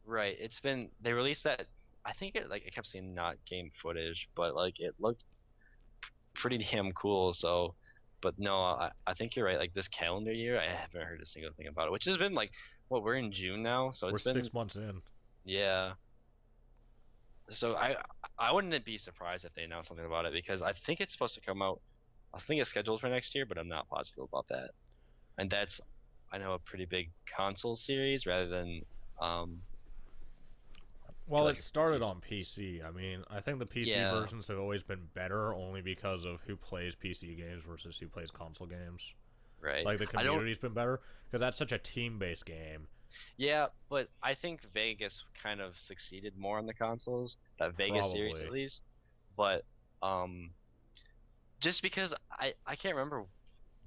right. It's been they released that. I think it kept saying not game footage, but like it looked pretty damn cool. So, but no, I think you're right. Like this calendar year, I haven't heard a single thing about it, which has been like, what, we're in June now, so We're it's been, 6 months in. yeah. So I wouldn't be surprised if they announced something about it because I think it's supposed to come out. I think it's scheduled for next year, but I'm not positive about that. And that's, I know, a pretty big console series rather than um Well, it like a PC started on series. PC. I mean, I think the PC Yeah, versions have always been better only because of who plays PC games versus who plays console games. right. Like the I don't. community's been better because that's such a team-based game. Yeah, but I think Vegas kind of succeeded more on the consoles, that Vegas series at Probably. least. But um, just because I can't remember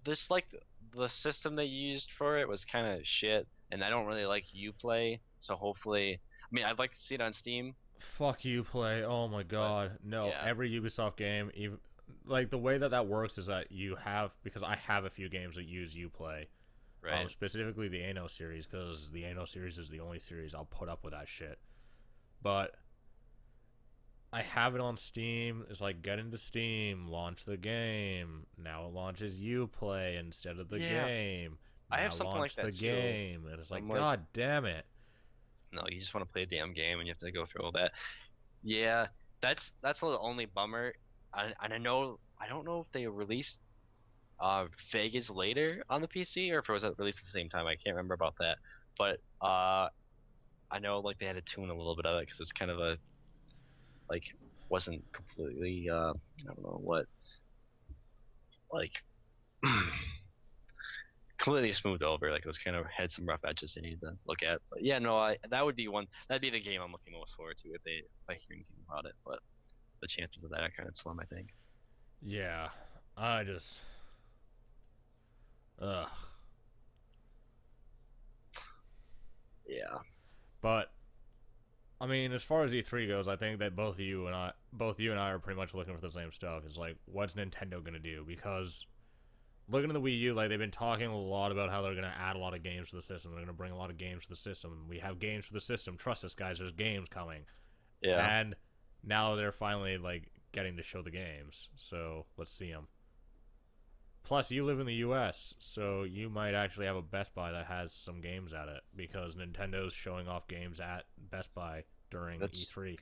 this like the system they used for it was kind of shit, and I don't really like UPlay. So hopefully, I mean, I'd like to see it on Steam, Fuck you, play. Oh my but god. No, yeah, every Ubisoft game, even like the way that that works is that you have because I have a few games that use UPlay. right. Specifically the Ano series because the Ano series is the only series I'll put up with that shit. But I have it on Steam. It's like get into Steam, launch the game. Now it launches UPlay instead of the Yeah, game. I have Now something like launch the that too. game, and it's like, I'm like, God damn it. no, you just want to play a damn game and you have to go through all that. Yeah, that's the only bummer. And I don't know if they released Vegas later on the PC or if it was released at the same time. I can't remember about that. But I know like they had to tune a little bit of it because it's kind of a like wasn't completely I don't know what like completely smoothed over. Like it was kind of had some rough edges they needed to look at. But yeah, no, I that would be one. That'd be the game I'm looking most forward to if I hear anything about it. But the chances of that are kind of slim, I think. Yeah, I just, ugh. Yeah. But I mean, as far as E3 goes, I think that both you and I are pretty much looking for the same stuff. Is like, what's Nintendo gonna do? Because looking at the Wii U, like they've been talking a lot about how they're gonna add a lot of games to the system. They're gonna bring a lot of games to the system. We have games for the system. Trust us, guys. There's games coming. Yeah. And now they're finally like getting to show the games. So let's see them. Plus, you live in the U.S., so you might actually have a Best Buy that has some games at it because Nintendo's showing off games at Best Buy during That's E3.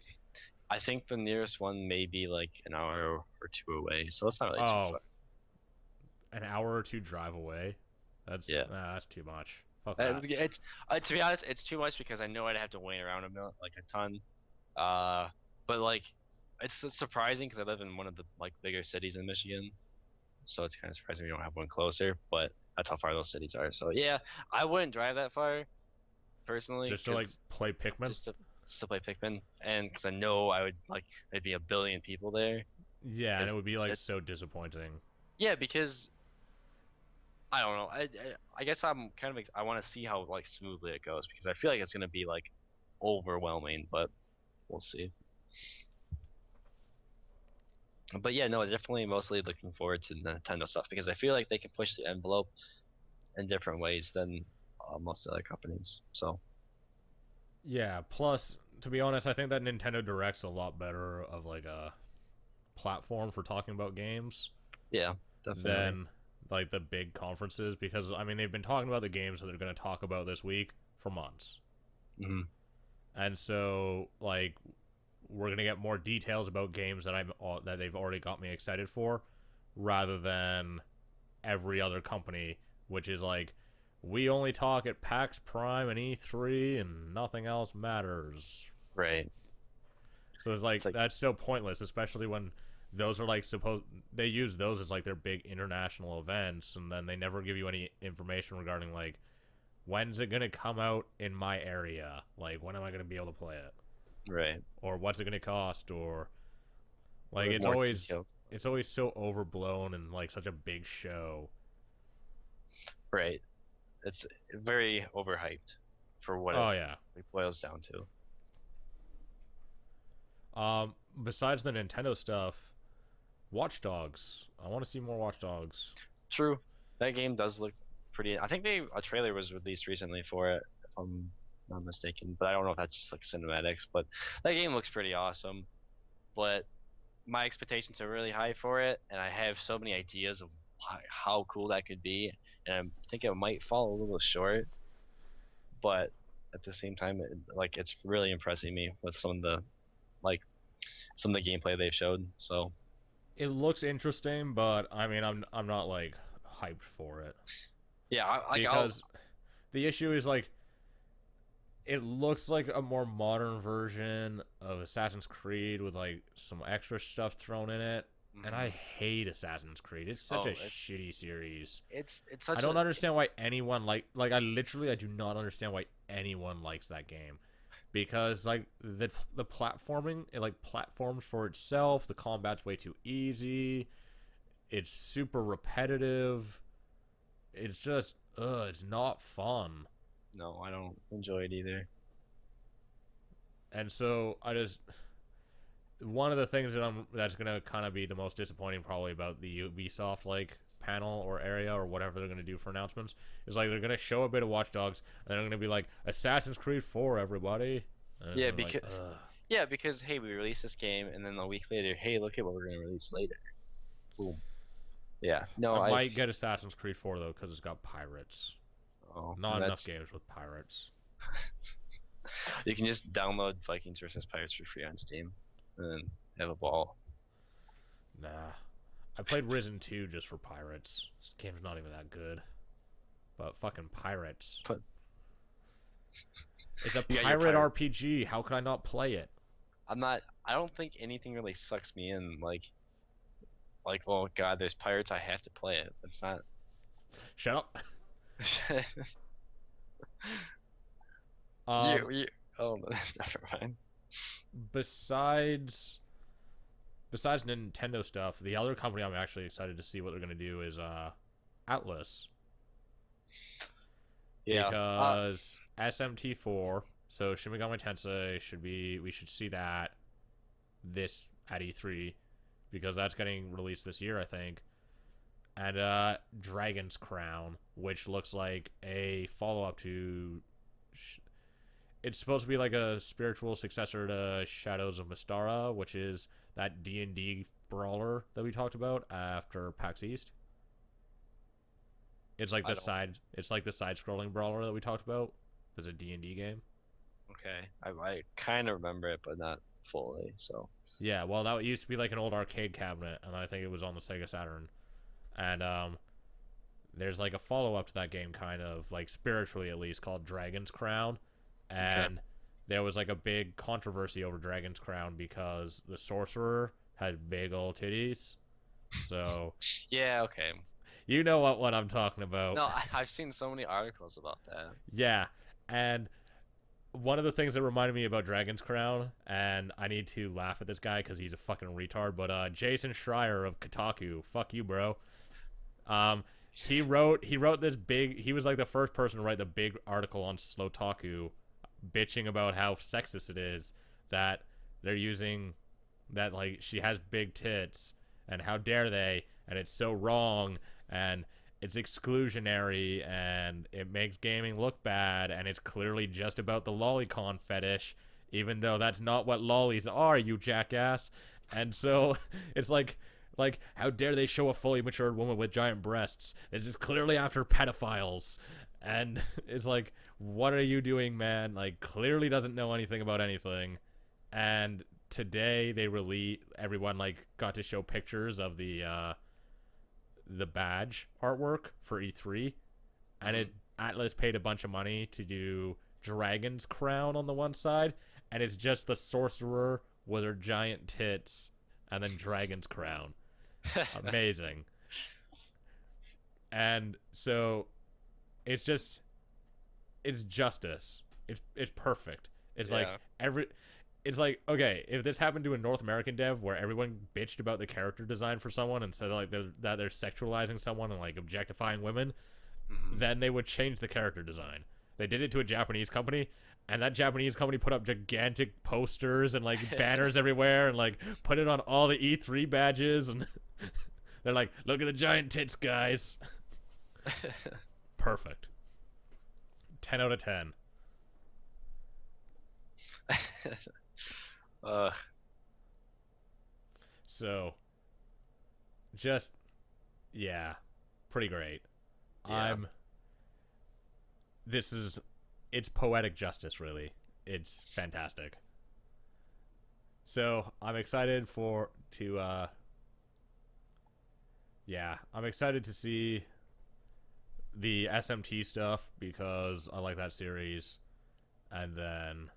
I think the nearest one may be like an hour or two away, so that's not really too Oh, far. an hour or two drive away? Yeah. That's too much. Fuck that. It's to be honest, it's too much because I know I'd have to wait around like a ton. Uh, but like, it's surprising because I live in one of the like bigger cities in Michigan, so it's kind of surprising we don't have one closer. But that's how far those cities are. So yeah, I wouldn't drive that far personally, Just to like because play Pikmin? just to play Pikmin, and because I know I would like there'd be a billion people there. Yeah, and it Because would be like it's so disappointing. yeah, because I don't know. I guess I'm kind of I want to see how like smoothly it goes because I feel like it's gonna be like overwhelming, but we'll see. But yeah, no, definitely mostly looking forward to Nintendo stuff because I feel like they can push the envelope in different ways than most other companies. So Yeah, plus, to be honest, I think that Nintendo Direct's a lot better of like a platform for talking about games yeah, definitely. than like the big conferences because I mean they've been talking about the games that they're going to talk about this week for months. Hmm. And so like we're going to get more details about games that they've already got me excited for rather than every other company which is like we only talk at PAX Prime and E3 and nothing else matters. Right. So it's like It's like that's so pointless, especially when those are like supposed they use those as like their big international events, and then they never give you any information regarding like when's it gonna come out in my area, like when am I gonna be able to play it, right. or what's it gonna cost, or A like little more detailed. it's always so overblown and like such a big show. Right. It's very overhyped for what Oh yeah. it boils down to. Besides the Nintendo stuff, Watch Dogs. I want to see more Watch Dogs. True. That game does look pretty. I think a trailer was released recently for it, if I'm not mistaken. But I don't know if that's just like cinematics. But that game looks pretty awesome. But my expectations are really high for it, and I have so many ideas of how cool that could be, and I think it might fall a little short. But at the same time, like it's really impressing me with like some of the gameplay they've showed. So It looks interesting, but I mean, I'm not like hyped for it yeah, I'll because the issue is like it looks like a more modern version of Assassin's Creed with like some extra stuff thrown in it. And I hate Assassin's Creed. It's such oh, a shitty series. it's I such don't a understand why anyone I do not understand why anyone likes that game. Because like the platforming, it like platforms for itself, the combat's way too easy. It's super repetitive. It's just it's not fun. no, I don't enjoy it either. And so one of the things that's gonna kind of be the most disappointing probably about the Ubisoft like panel or area or whatever they're gonna do for announcements is like they're gonna show a bit of Watch Dogs and they're gonna be like Assassin's Creed 4 everybody. And Yeah, like, because hey, we released this game, and then a week later, hey, look at what we're gonna release later. Boom. Yeah. No, I I might get Assassin's Creed 4 though because it's got pirates. Oh, Not enough that's games with pirates. you can just download Vikings versus Pirates for free on Steam, and then have a ball. Nah. I played Risen 2 just for pirates. This game's not even that good. But fucking pirates. But It's a you got your pirate pirate. RPG. How could I not play it? I'm not. I don't think anything really sucks me in. Like, oh God, there's pirates. I have to play it. It's not. Shut up. you. Oh, never mind. Besides Nintendo stuff, the other company I'm actually excited to see what they're gonna do is Atlas. Yeah. Because SMT4, so Shin Megami Tensei we should see that this at E3 because that's getting released this year, I think. And Dragon's Crown, which looks like a follow-up to it's supposed to be like a spiritual successor to Shadows of Mystara, which is that D&D brawler that we talked about after PAX East. It's like the side-scrolling brawler that we talked about. There's a D&D game. Okay. I kind of remember it, but not fully. So. Yeah, well, that used to be like an old arcade cabinet, and I think it was on the Sega Saturn. And there's like a follow-up to that game, kind of like spiritually at least, called Dragon's Crown. And there was like a big controversy over Dragon's Crown because the sorcerer had big old titties. So Yeah. Okay. you know what I'm talking about. No, I've seen so many articles about that. Yeah, and one of the things that reminded me about Dragon's Crown, and I need to laugh at this guy because he's a fucking retard, but Jason Schreier of Kotaku, fuck you, bro. He wrote this big. He was like the first person to write the big article on Slowtaku, bitching about how sexist it is that they're using that like she has big tits and how dare they, and it's so wrong and it's exclusionary and it makes gaming look bad and it's clearly just about the lolicon fetish, even though that's not what lollies are, you jackass. And so it's like how dare they show a fully matured woman with giant breasts? This is clearly after pedophiles. And it's like, what are you doing, man? Like, clearly doesn't know anything about anything. And today everyone like got to show pictures of the badge artwork for E3, and Atlas paid a bunch of money to do Dragon's Crown on the one side, and it's just the sorcerer with her giant tits, and then Dragon's Crown. Amazing. And so it's justice. It's perfect. It's like it's like, okay, if this happened to a North American dev where everyone bitched about the character design for someone and said like that they're sexualizing someone and like objectifying women, then they would change the character design. They did it to a Japanese company, and that Japanese company put up gigantic posters and like banners everywhere and like put it on all the E3 badges, and they're like, look at the giant tits, guys. Perfect. 10 out of 10. So just pretty great. Yeah. It's poetic justice, really. It's fantastic. So I'm excited I'm excited to see the SMT stuff because I like that series. And then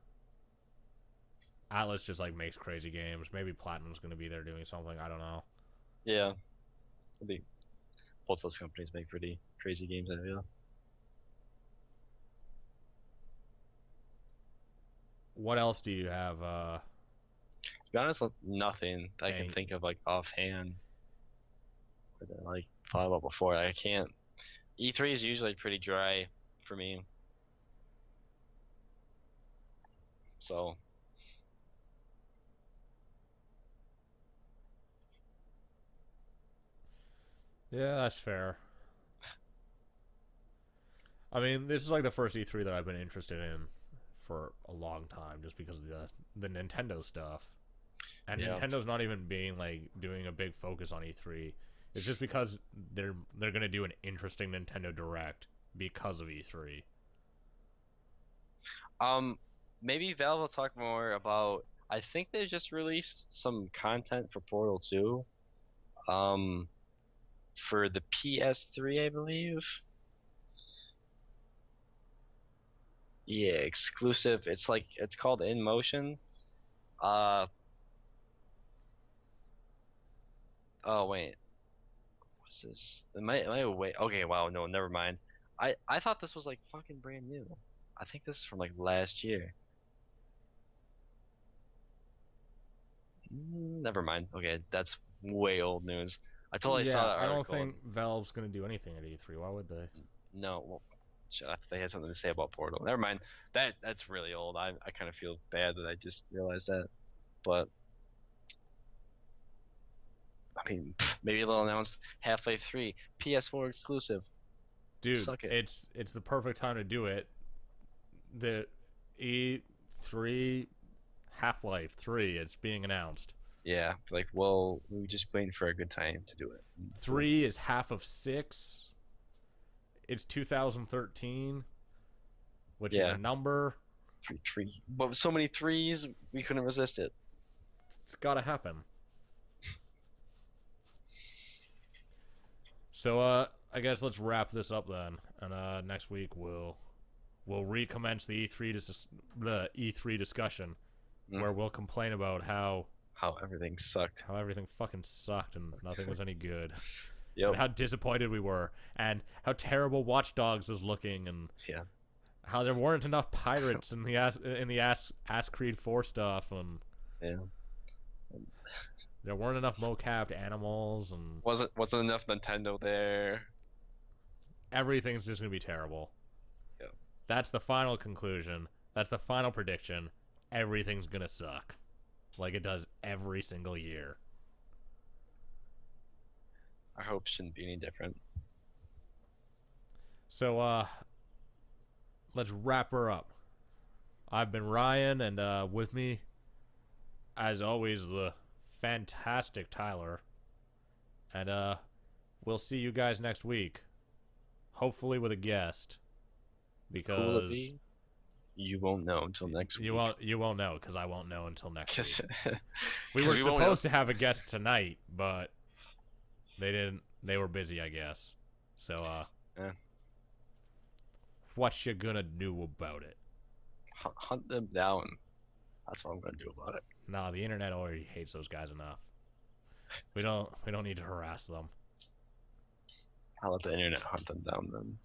Atlas just like makes crazy games. Maybe Platinum's going to be there doing something. I don't know. Yeah. Both those companies make pretty crazy games, I feel. What else do you have? To be honest, nothing I can think of like offhand that I like thought about before. I can't. E3 is usually pretty dry for me. So. Yeah, that's fair. I mean, this is like the first E3 that I've been interested in for a long time, just because of the Nintendo stuff. And Nintendo's not even doing a big focus on E3. It's just because they're gonna do an interesting Nintendo Direct because of E3. Um, Maybe Valve will talk more about. I think they just released some content for Portal 2. Um, for the PS3, I believe. Yeah, exclusive. It's called In Motion. Uh, oh wait, what's this? Am I wait? Okay, wow, no, never mind. I thought this was like fucking brand new. I think this is from like last year. Never mind. Okay, that's way old news. I totally saw Yeah, that I don't article. think Valve's gonna do anything at E3. Why would they? No, well, shit, I thought they had something to say about Portal. Never mind. That's really old. I kind of feel bad that I just realized that. But I mean, maybe they'll announce Half-Life 3 PS4 exclusive. Dude, Suck it. it's the perfect time to do it. The E3 Half-Life 3, it's being announced. Yeah, like, well, we were just waiting for a good time to do it. 3 is half of 6. It's 2013, which is Yeah, a number. three. But with so many threes, we couldn't resist it. It's gotta happen. So, I guess let's wrap this up then, and next week we'll recommence the E3 discussion, where we'll complain about how everything sucked. how everything fucking sucked and nothing was any good, Yep. and how disappointed we were, and how terrible Watch Dogs is looking, and Yeah. how there weren't enough pirates in the Ass Creed 4 stuff, and Yeah. there weren't enough mocapped animals, and Wasn't enough Nintendo there. everything's just gonna be terrible. Yeah. That's the final conclusion. That's the final prediction. Everything's gonna suck, like it does every single year. Our hopes shouldn't be any different. So, let's wrap her up. I've been Ryan, and with me, as always, the fantastic Tyler. And we'll see you guys next week. Hopefully with a guest. Who will it Because be? You won't know until next week. you won't know, because I won't know until next week. We 'Cause were we won't supposed to have a guest tonight, but they didn't. They were busy, I guess. So, Yeah. what you gonna do about it? Hunt them down. That's what I'm gonna do about it. Nah, the internet already hates those guys enough. We don't need to harass them. I'll let the internet hunt them down then.